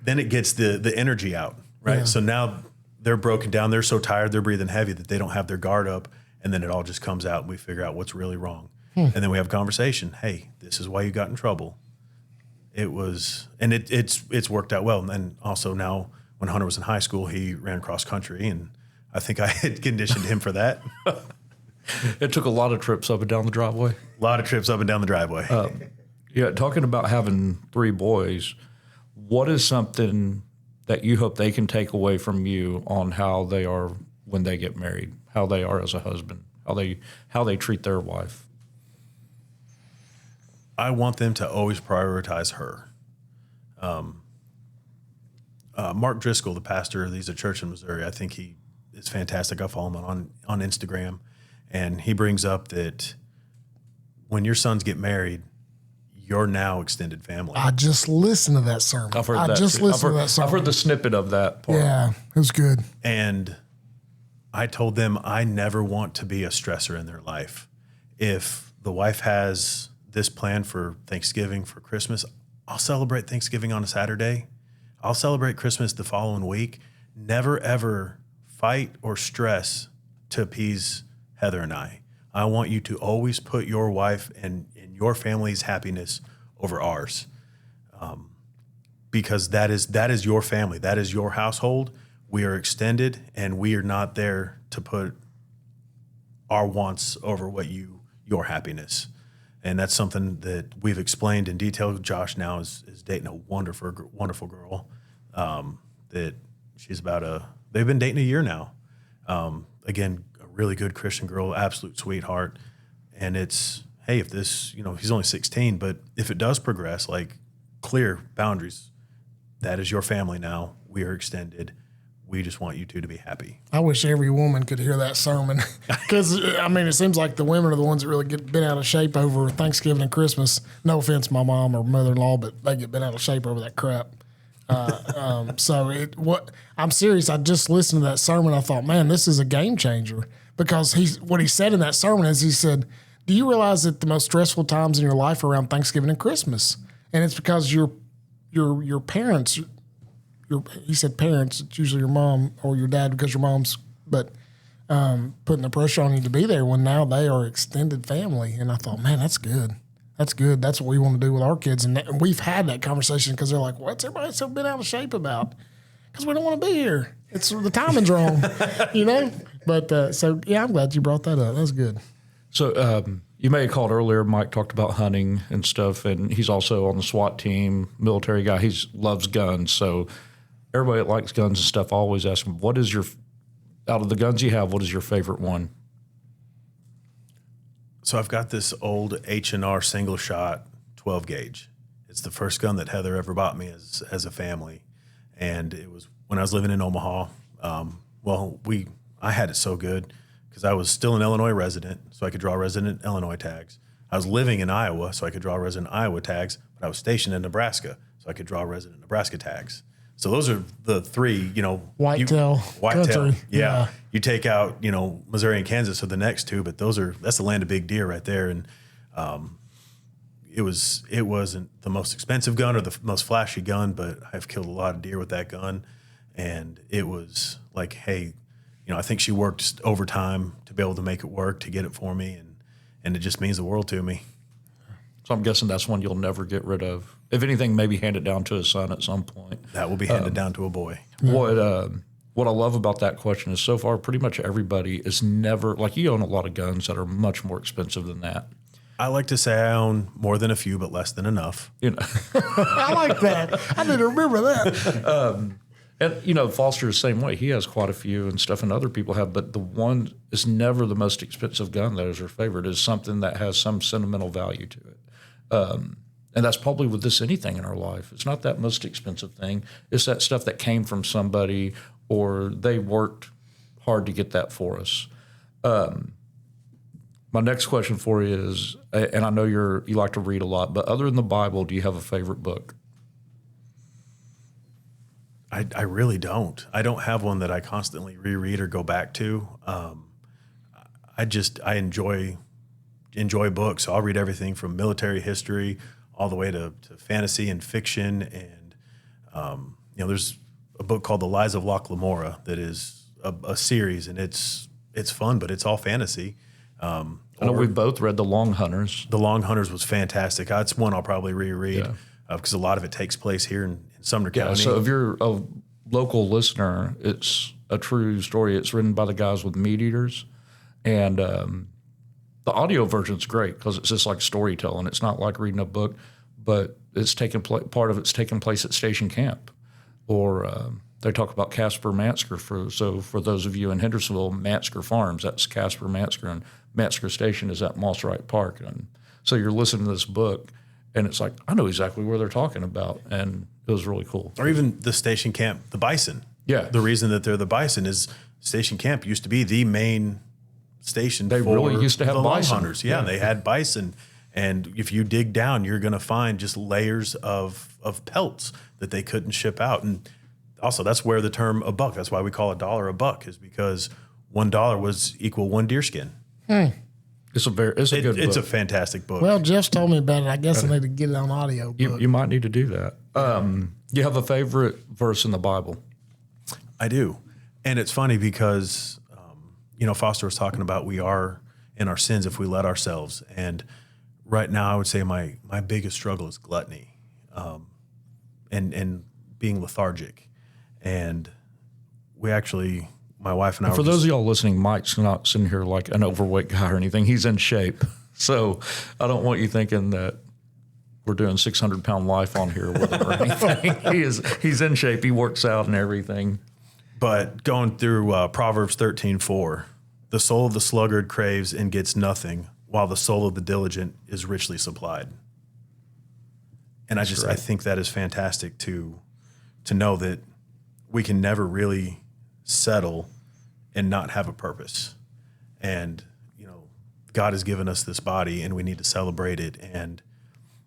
then it gets the energy out, right? Yeah. So now they're broken down. They're so tired, they're breathing heavy that they don't have their guard up. And then it all just comes out and we figure out what's really wrong. And then we have a conversation. Hey, this is why you got in trouble. It was, and it's worked out well. And also now when Hunter was in high school, he ran cross country, and I think I had conditioned him for that. It took a lot of trips up and down the driveway. A lot of trips up and down the driveway. Yeah, talking about having 3 boys, what is something that you hope they can take away from you on how they are when they get married, how they are as a husband, how they treat their wife? I want them to always prioritize her. Mark Driscoll, the pastor, he's a church in Missouri. I think he is fantastic. I follow him on Instagram. And he brings up that when your sons get married, you're now extended family. I just listened to that sermon. I've heard I that. just too. listened to that sermon. I've heard the snippet of that part. Yeah, it was good. And I told them I never want to be a stressor in their life. If the wife has this plan for Thanksgiving, for Christmas, I'll celebrate Thanksgiving on a Saturday. I'll celebrate Christmas the following week. Never, ever fight or stress to appease Heather and I. I want you to always put your wife and your family's happiness over ours, because that is your family. That is your household. We are extended, and we are not there to put our wants over your happiness. And that's something that we've explained in detail. Josh now is dating a wonderful girl. That she's they've been dating a year now. Again, a really good Christian girl, absolute sweetheart. And it's, hey, if this, he's only 16, but if it does progress, like clear boundaries, that is your family now. We are extended. We just want you two to be happy. I wish every woman could hear that sermon, because it seems like the women are the ones that really get bent out of shape over Thanksgiving and Christmas. No offense, my mom or mother-in-law, but they get bent out of shape over that crap. I'm serious. I just listened to that sermon. I thought, man, this is a game changer, because what he said in that sermon is, he said, do you realize that the most stressful times in your life are around Thanksgiving and Christmas? And it's because your parents. He said parents, it's usually your mom or your dad, because your mom's, but putting the pressure on you to be there when now they are extended family. And I thought, man, that's good. That's good. That's what we want to do with our kids. And we've had that conversation, because they're like, what's everybody so bent out of shape about? Because we don't want to be here. It's the timing's wrong, But so, yeah, I'm glad you brought that up. That's good. So you may have called earlier. Mike talked about hunting and stuff, and he's also on the SWAT team, military guy. He loves guns. So everybody that likes guns and stuff, I always ask him, out of the guns you have, what is your favorite one? So I've got this old H&R single shot 12 gauge. It's the first gun that Heather ever bought me as a family. And it was when I was living in Omaha. I had it so good because I was still an Illinois resident, so I could draw resident Illinois tags. I was living in Iowa, so I could draw resident Iowa tags, but I was stationed in Nebraska, so I could draw resident Nebraska tags. So those are the three, Whitetail country. Yeah. You take out, Missouri and Kansas are the next two, but that's the land of big deer right there. And it wasn't the most expensive gun or the most flashy gun, but I've killed a lot of deer with that gun. And it was like, hey, I think she worked overtime to be able to make it work, to get it for me. And it just means the world to me. So I'm guessing that's one you'll never get rid of. If anything, maybe hand it down to a son at some point. That will be handed down to a boy. What I love about that question is so far pretty much everybody is never, like you own a lot of guns that are much more expensive than that. I like to say I own more than a few, but less than enough. I like that. I need to remember that. And, Foster is the same way. He has quite a few and stuff, and other people have, but the one is never the most expensive gun that is her favorite. Is something that has some sentimental value to it. And that's probably with this anything in our life. It's not that most expensive thing. It's that stuff that came from somebody or they worked hard to get that for us. My next question for you is, and I know you like to read a lot, but other than the Bible, do you have a favorite book? I really don't. I don't have one that I constantly reread or go back to. I enjoy books. So I'll read everything from military history all the way to fantasy and fiction. And, there's a book called The Lies of Locke Lamora that is a series, and it's fun, but it's all fantasy. I know we both read The Long Hunters. The Long Hunters was fantastic. That's one I'll probably reread because a lot of it takes place here in Sumner County. So if you're a local listener, it's a true story. It's written by the guys with Meat Eaters, and the audio version's great because it's just like storytelling. It's not like reading a book, but it's part of it's taking place at Station Camp, or they talk about Casper Mansker. For those of you in Hendersonville, Mansker Farms, that's Casper Mansker, and Mansker Station is at Moss Wright Park. And so you're listening to this book, and it's like, I know exactly where they're talking about, and it was really cool. Or even the Station Camp, the bison. Yeah. The reason that they're the bison is Station Camp used to be the main station They for really used to have the long bison. hunters. Yeah, they had bison. And if you dig down, you're going to find just layers of pelts that they couldn't ship out. And also, that's where the term a buck, that's why we call $1 a buck, is because $1 was equal one deer skin. It's a good book. It's a fantastic book. Well, Jeff's told me about it. I guess I need to get it on audio book. You might need to do that. You have a favorite verse in the Bible? I do. And it's funny because, Foster was talking about we are in our sins if we let ourselves. And right now I would say my biggest struggle is gluttony and being lethargic. And we actually, my wife and I For those of y'all listening, Mike's not sitting here like an overweight guy or anything. He's in shape. So I don't want you thinking that we're doing 600-pound life on here with him or anything. He's in shape. He works out and everything. But going through Proverbs 13:4, the soul of the sluggard craves and gets nothing, while the soul of the diligent is richly supplied. And I think that is fantastic to know that we can never really settle and not have a purpose. And, God has given us this body and we need to celebrate it. And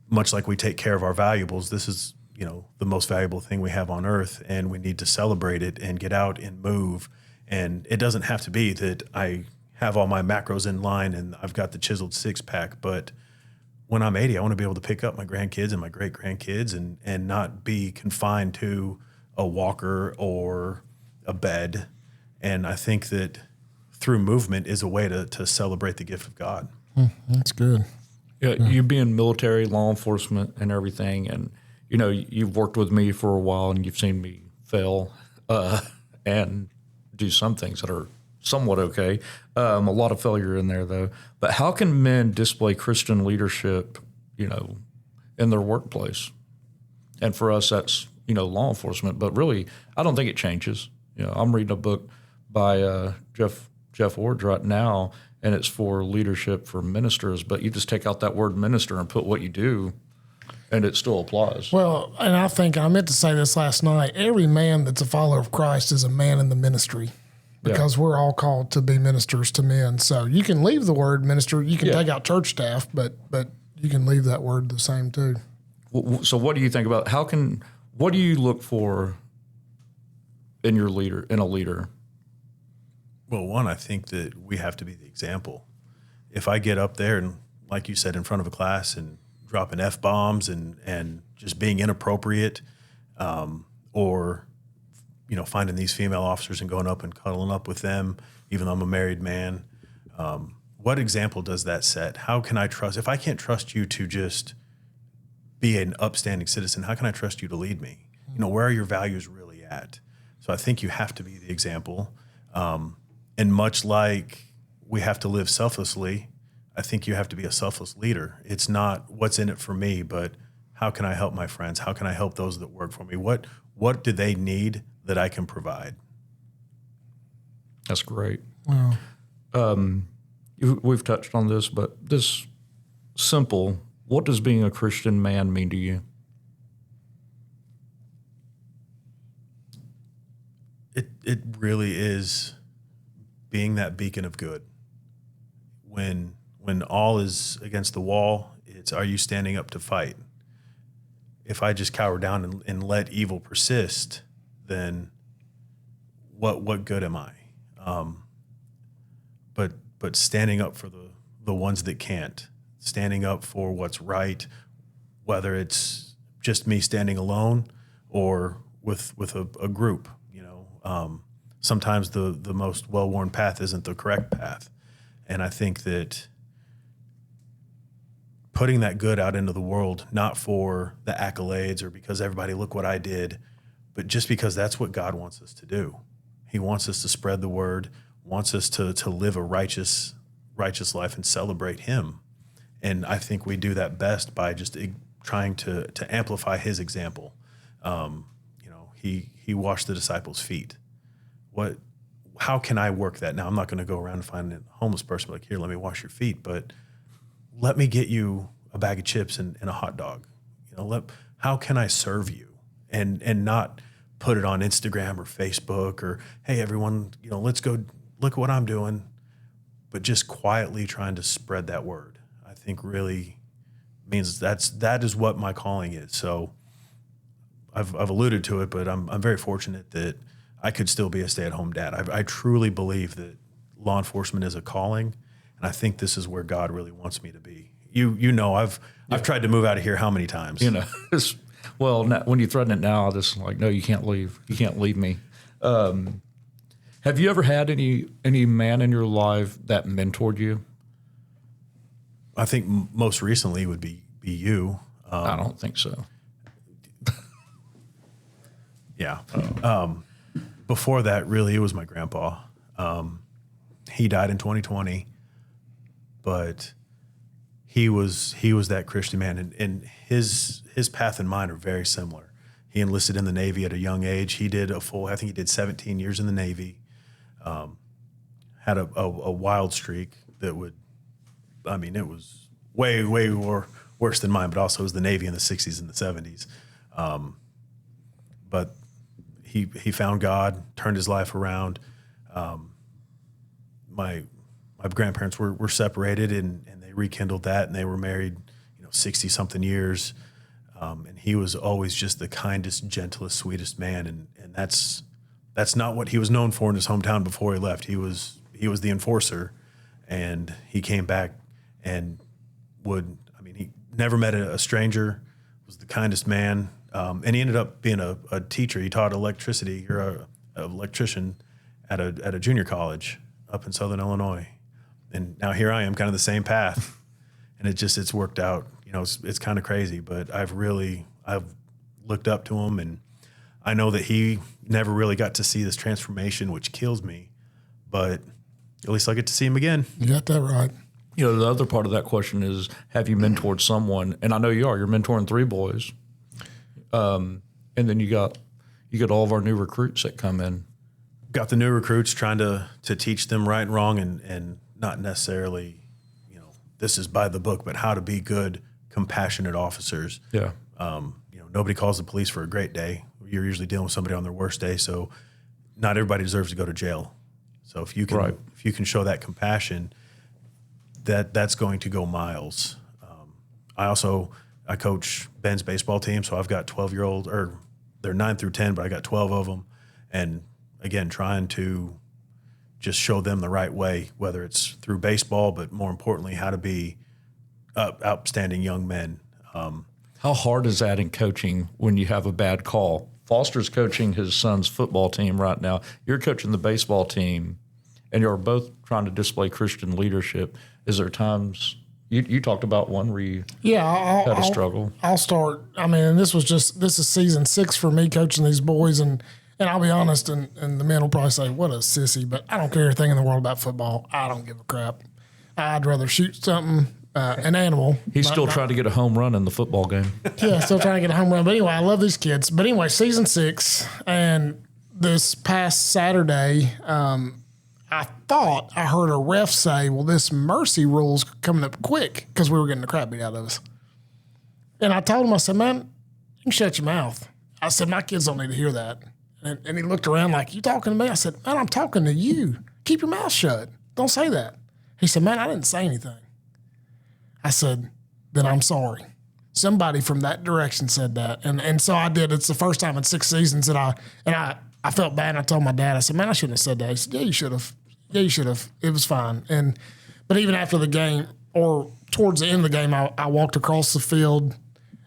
much like we take care of our valuables, this is, the most valuable thing we have on earth, and we need to celebrate it and get out and move. And it doesn't have to be that I have all my macros in line and I've got the chiseled six pack, but when I'm 80, I want to be able to pick up my grandkids and my great grandkids and not be confined to a walker or a bed. And I think that through movement is a way to celebrate the gift of God. That's good. Yeah, you being military, law enforcement, and everything, and you've worked with me for a while, and you've seen me fail and do some things that are somewhat okay. A lot of failure in there, though. But how can men display Christian leadership, in their workplace? And for us, that's law enforcement. But really, I don't think it changes. I'm reading a book by Jeff Ward right now, and it's for leadership for ministers, but you just take out that word minister and put what you do, and it still applies. Well, and I think I meant to say this last night. Every man that's a follower of Christ is a man in the ministry because we're all called to be ministers to men. So you can leave the word minister. You can take out church staff, but you can leave that word the same too. So what do you think about what do you look for in a leader? Well, one, I think that we have to be the example. If I get up there and, like you said, in front of a class and dropping F-bombs and just being inappropriate or finding these female officers and going up and cuddling up with them, even though I'm a married man. What example does that set? How can I trust, if I can't trust you to just be an upstanding citizen, how can I trust you to lead me? Where are your values really at? So I think you have to be the example. And much like we have to live selflessly, I think you have to be a selfless leader. It's not what's in it for me, but how can I help my friends? How can I help those that work for me? What do they need that I can provide? That's great. Wow. We've touched on this, but this simple, what does being a Christian man mean to you? It really is being that beacon of good. When all is against the wall, it's, are you standing up to fight? If I just cower down and let evil persist, then what good am I? But standing up for the ones that can't, standing up for what's right, whether it's just me standing alone or with a group. Sometimes the most well-worn path isn't the correct path. And I think that putting that good out into the world, not for the accolades or because everybody, look what I did, but just because that's what God wants us to do. He wants us to spread the word, wants us to live a righteous life and celebrate him. And I think we do that best by just trying to amplify his example. He washed the disciples' feet. How can I work that? Now, I'm not going to go around and find a homeless person like, here, let me wash your feet, but let me get you a bag of chips and a hot dog. How can I serve you and not put it on Instagram or Facebook or, hey, everyone, let's go look at what I'm doing, but just quietly trying to spread that word. I think really means that is what my calling is. So I've alluded to it, but I'm very fortunate that I could still be a stay-at-home dad. I truly believe that law enforcement is a calling, and I think this is where God really wants me to be. I've tried to move out of here how many times? When you threaten it now, it's like, no, you can't leave. You can't leave me. Have you ever had any man in your life that mentored you? I think most recently would be you. I don't think so. Yeah. Before that, really, it was my grandpa. He died in 2020, but he was that Christian man, and his path and mine are very similar. He enlisted in the Navy at a young age. He did I think he did 17 years in the Navy. Had a wild streak that it was way worse than mine, but also it was the Navy in the 60s and the 70s. But he found God, turned his life around. My grandparents were separated and they rekindled that, and they were married, 60 something years. And he was always just the kindest, gentlest, sweetest man. And that's not what he was known for in his hometown before he left. He was the enforcer, and he came back and he never met a stranger, was the kindest man. And he ended up being a teacher. He taught electricity, or an electrician at a junior college up in Southern Illinois. And now here I am, kind of the same path. And it's worked out. It's kind of crazy, but I've looked up to him, and I know that he never really got to see this transformation, which kills me, but at least I get to see him again. You got that right. The other part of that question is, have you mentored someone? And I know you're mentoring 3 boys. And then you got all of our new recruits that come in. Got the new recruits, trying to teach them right and wrong, and not necessarily, this is by the book, but how to be good, compassionate officers. Yeah. Nobody calls the police for a great day. You're usually dealing with somebody on their worst day. So not everybody deserves to go to jail. So if you can show that compassion, that's going to go miles. I coach Ben's baseball team, so I've got 12-year-old, or they're 9 through 10, but I got 12 of them. And again, trying to just show them the right way, whether it's through baseball, but more importantly, how to be outstanding young men. How hard is that in coaching when you have a bad call Foster's coaching his son's football team right now. You're coaching the baseball team, and you're both trying to display Christian leadership. Is there times you talked about one where you had a struggle? I'll start. I mean, this is season 6 for me coaching these boys, and I'll be honest, and the men will probably say, "What a sissy," but I don't care anything in the world about football. I don't give a crap. I'd rather shoot something. An animal. He's still trying to get a home run in the football game. Yeah, still trying to get a home run. But anyway, I love these kids. But anyway, season 6, and this past Saturday, I thought I heard a ref say, well, this mercy rule's coming up quick because we were getting the crap beat out of us. And I told him, I said, man, you can shut your mouth. I said, my kids don't need to hear that. And he looked around like, you talking to me? I said, man, I'm talking to you. Keep your mouth shut. Don't say that. He said, man, I didn't say anything. I said, then I'm sorry. Somebody from that direction said that. And so I did. It's the first time in 6 seasons that I felt bad. And I told my dad, I said, man, I shouldn't have said that. He said, yeah, you should have. Yeah, you should have. It was fine. But even after the game or towards the end of the game, I walked across the field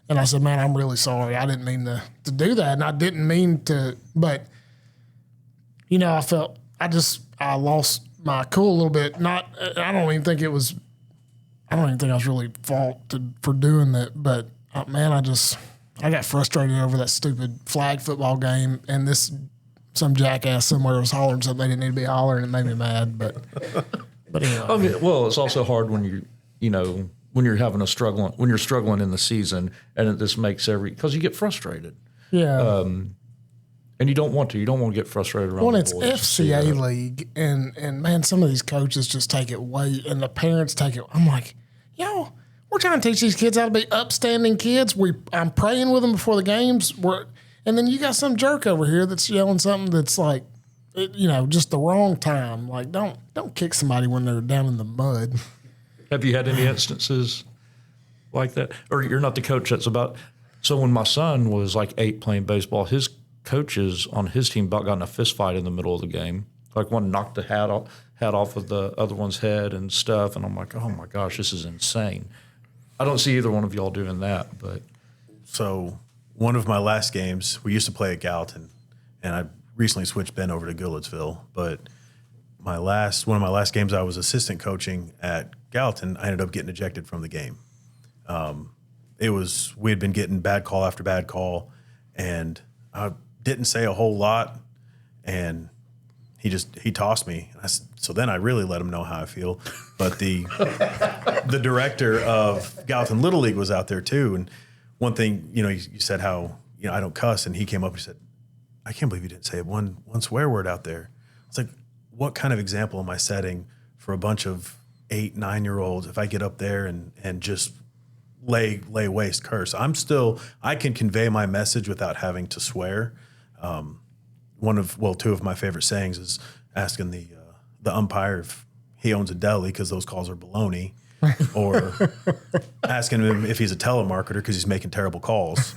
and I said, man, I'm really sorry. I didn't mean to do that. And I didn't mean to, but I lost my cool a little bit. I don't even think I was really faulted for doing that, but man, I got frustrated over that stupid flag football game, and some jackass somewhere was hollering something they didn't need to be hollering. It made me mad, but anyway. I mean, well, it's also hard when when you're struggling in the season, and this makes because you get frustrated. Yeah. And you don't want to get frustrated around. Well, the it's boys. FCA league, and man, some of these coaches just take it way, and the parents take it. I'm like, yo, we're trying to teach these kids how to be upstanding kids. I'm praying with them before the games. And then you got some jerk over here that's yelling something that's like, just the wrong time. Like, don't kick somebody when they're down in the mud. Have you had any instances like that? Or you're not the coach that's about. So when my son was like 8 playing baseball, his coaches on his team about got in a fist fight in the middle of the game. Like one knocked the hat off of the other one's head and stuff. And I'm like, oh my gosh, this is insane. I don't see either one of y'all doing that. But so one of my last games, we used to play at Gallatin, and I recently switched Ben over to Goodlettsville. But one of my last games, I was assistant coaching at Gallatin. I ended up getting ejected from the game. We had been getting bad call after bad call, and I didn't say a whole lot, and he tossed me. So then I really let him know how I feel. But the director of Gallatin Little League was out there too. And one thing, you said how I don't cuss, and he came up and said, I can't believe you didn't say one swear word out there. It's like, what kind of example am I setting for a bunch of 8, 9-year-olds if I get up there and just lay waste curse? I can convey my message without having to swear. Two of my favorite sayings is asking the umpire if he owns a deli because those calls are baloney, or asking him if he's a telemarketer because he's making terrible calls.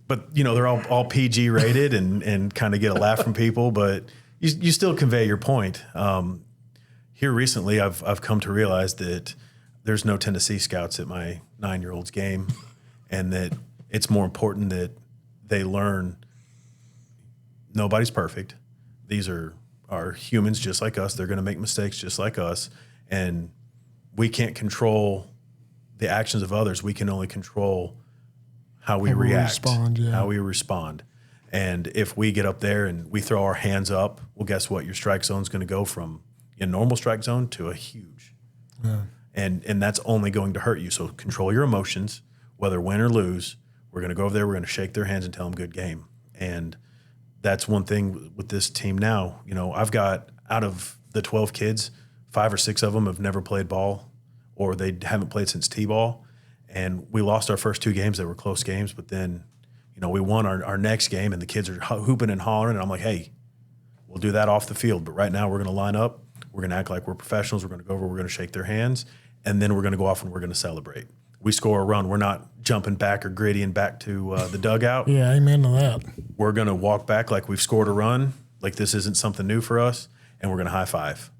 But they're all PG rated and kind of get a laugh from people, but you still convey your point. Here recently, I've come to realize that there's no Tennessee scouts at my 9-year-old's game, and that it's more important that they learn nobody's perfect. These are humans just like us. They're going to make mistakes just like us, and we can't control the actions of others. We can only control how we react, how we respond. And if we get up there and we throw our hands up, well, guess what? Your strike zone is going to go from a normal strike zone to a huge. Yeah. And that's only going to hurt you. So control your emotions, whether win or lose. We're going to go over there. We're going to shake their hands and tell them good game. And that's one thing with this team now. I've got, out of the 12 kids, 5 or 6 of them have never played ball, or they haven't played since T-ball. And we lost our first 2 games that were close games, but then, we won our next game, and the kids are hooping and hollering. And I'm like, hey, we'll do that off the field. But right now we're going to line up. We're going to act like we're professionals. We're going to go over. We're going to shake their hands. And then we're going to go off and we're going to celebrate. We score a run. We're not jumping back or grittying back to the dugout. Yeah, amen to that. We're going to walk back like we've scored a run, like this isn't something new for us, and we're going to high five.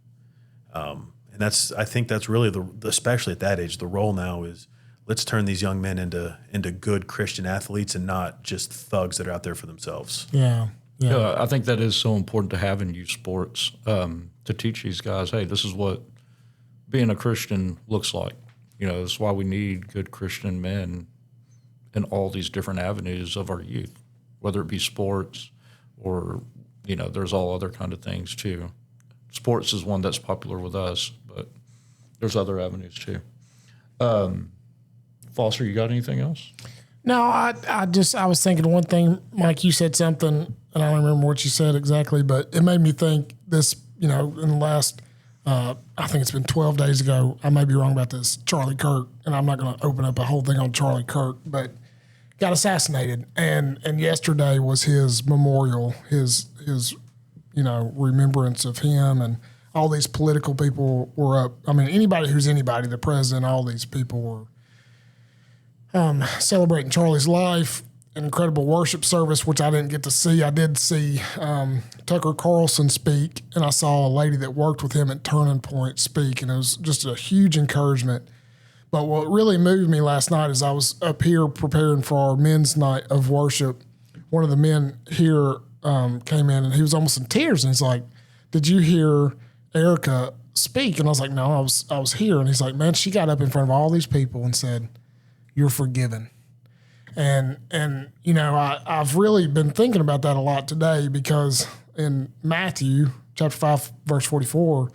And I think that's really especially at that age, the role now is let's turn these young men into good Christian athletes and not just thugs that are out there for themselves. Yeah. I think that is so important to have in youth sports, to teach these guys, hey, this is what being a Christian looks like. That's why we need good Christian men in all these different avenues of our youth, whether it be sports or, there's all other kind of things too. Sports is one that's popular with us, but there's other avenues too. Foster, you got anything else? No, I was thinking one thing, Mike, you said something, and I don't remember what you said exactly, but it made me think this, in the last, I think it's been 12 days ago, I may be wrong about this, Charlie Kirk, and I'm not going to open up a whole thing on Charlie Kirk, but got assassinated, and yesterday was his memorial, his remembrance of him, and all these political people were up. I mean, anybody who's anybody, the president, all these people were celebrating Charlie's life, an incredible worship service, which I didn't get to see. I did see Tucker Carlson speak, and I saw a lady that worked with him at Turning Point speak, and it was just a huge encouragement. But what really moved me last night is I was up here preparing for our men's night of worship. One of the men here came in, and he was almost in tears, and he's like, "Did you hear Erica speak?" And I was like, "No, I was here." And he's like, "Man, she got up in front of all these people and said, 'You're forgiven.'" And I've really been thinking about that a lot today, because in Matthew chapter 5, verse 44,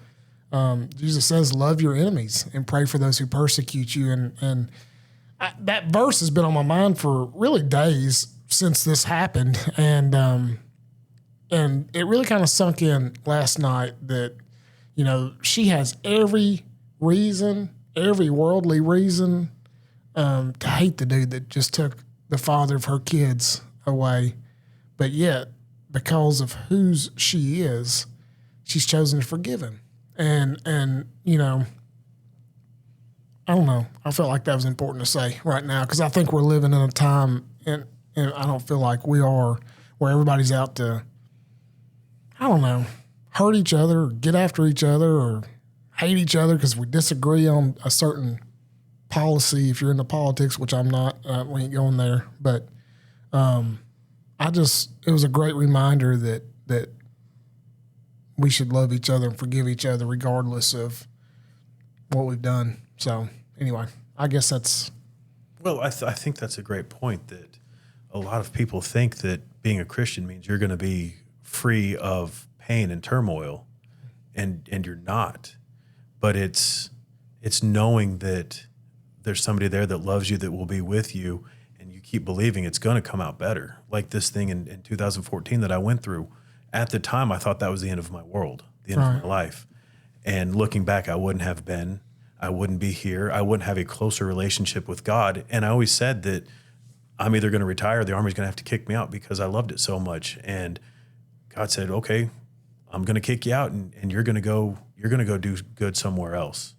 Jesus says, "Love your enemies and pray for those who persecute you." And that verse has been on my mind for really days since this happened. And it really kind of sunk in last night that, she has every reason, every worldly reason, to hate the dude that just took the father of her kids away. But yet, because of whose she is, she's chosen to forgive him. And I don't know. I felt like that was important to say right now, because I think we're living in a time, and I don't feel like we are, where everybody's out to, I don't know, hurt each other, or get after each other, or hate each other because we disagree on a certain policy. If you're into politics, which I'm not, we ain't going there. But it was a great reminder that we should love each other and forgive each other regardless of what we've done. So anyway, I guess that's. Well, I think that's a great point, that a lot of people think that being a Christian means you're going to be free of pain and turmoil, and you're not. But it's knowing that there's somebody there that loves you, that will be with you, and you keep believing it's going to come out better. Like this thing in 2014 that I went through. At the time, I thought that was the end of my world, the end of my life. And looking back, I wouldn't be here. I wouldn't have a closer relationship with God. And I always said that I'm either going to retire, or the Army's going to have to kick me out, because I loved it so much. And God said, "Okay, I'm going to kick you out, and you're going to go do good somewhere else."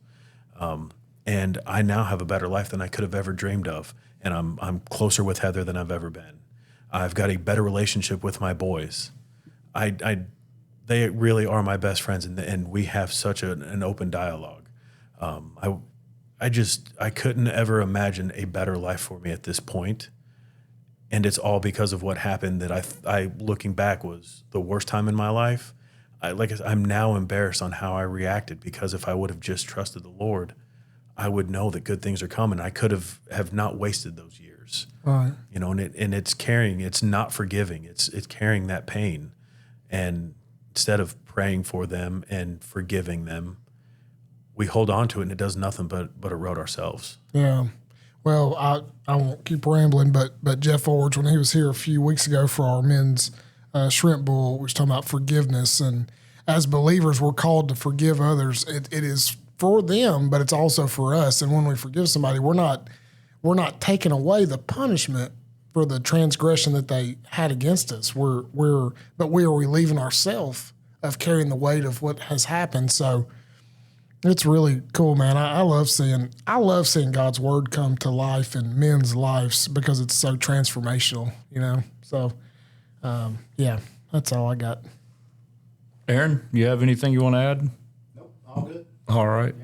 And I now have a better life than I could have ever dreamed of. And I'm closer with Heather than I've ever been. I've got a better relationship with my boys. They really are my best friends, and we have such an open dialogue. I couldn't ever imagine a better life for me at this point. And it's all because of what happened that I looking back, was the worst time in my life. I'm now embarrassed on how I reacted, because if I would have just trusted the Lord, I would know that good things are coming. I could have not wasted those years. Right. And it's not forgiving. It's carrying that pain. And instead of praying for them and forgiving them, we hold on to it, and it does nothing but erode ourselves. Yeah. Well, I won't keep rambling, but Jeff Forge, when he was here a few weeks ago for our men's shrimp bowl, was talking about forgiveness. And as believers, we're called to forgive others. It is for them, but it's also for us. And when we forgive somebody, we're not taking away the punishment for the transgression that they had against us. But we are relieving ourselves of carrying the weight of what has happened. So it's really cool, man. I love seeing God's word come to life in men's lives, because it's so transformational, So, yeah, that's all I got. Aaron, you have anything you want to add? Nope, all good. All right.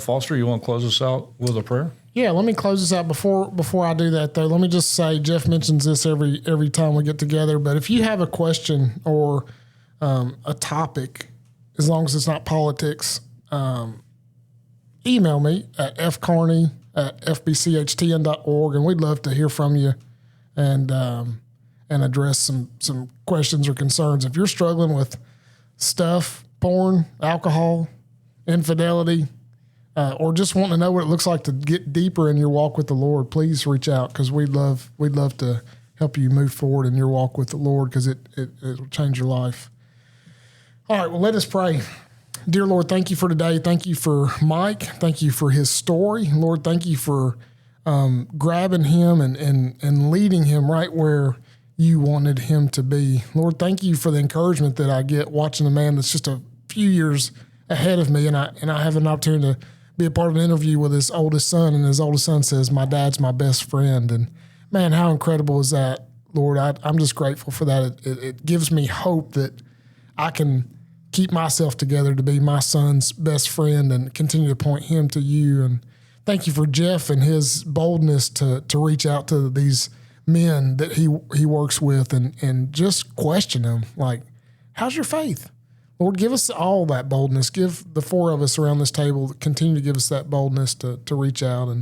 Foster, you want to close us out with a prayer? Yeah, let me close this out before I do that, though. Let me just say, Jeff mentions this every time we get together, but if you have a question or a topic, as long as it's not politics, email me at fcarney@fbchtn.org, and we'd love to hear from you and address some questions or concerns. If you're struggling with stuff, porn, alcohol, infidelity, or just wanting to know what it looks like to get deeper in your walk with the Lord, please reach out, because we'd love to help you move forward in your walk with the Lord, because it'll change your life. All right, well, let us pray. Dear Lord, thank you for today. Thank you for Mike. Thank you for his story. Lord, thank you for grabbing him and leading him right where you wanted him to be. Lord, thank you for the encouragement that I get watching a man that's just a few years ahead of me, and I have an opportunity to be a part of an interview with his oldest son, and his oldest son says, "My dad's my best friend." And man, how incredible is that, Lord? I'm just grateful for that. It gives me hope that I can keep myself together to be my son's best friend and continue to point him to you. And thank you for Jeff and his boldness to reach out to these men that he works with and just question them, like, how's your faith? Lord, give us all that boldness. Give the four of us around this table, continue to give us that boldness to reach out.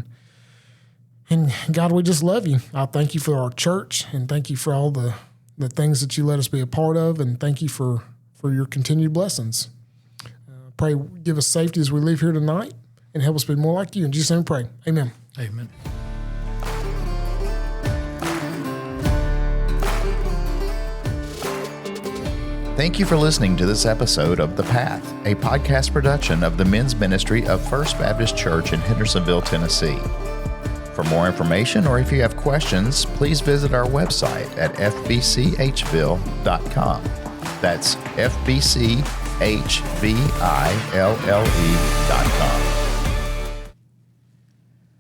And God, we just love you. I thank you for our church, and thank you for all the things that you let us be a part of, and thank you for your continued blessings. Pray, give us safety as we leave here tonight, and help us be more like you. In Jesus' name we pray. Amen. Amen. Thank you for listening to this episode of The Path, a podcast production of the men's ministry of First Baptist Church in Hendersonville, Tennessee. For more information, or if you have questions, please visit our website at FBCHville.com. That's FBCHville.com.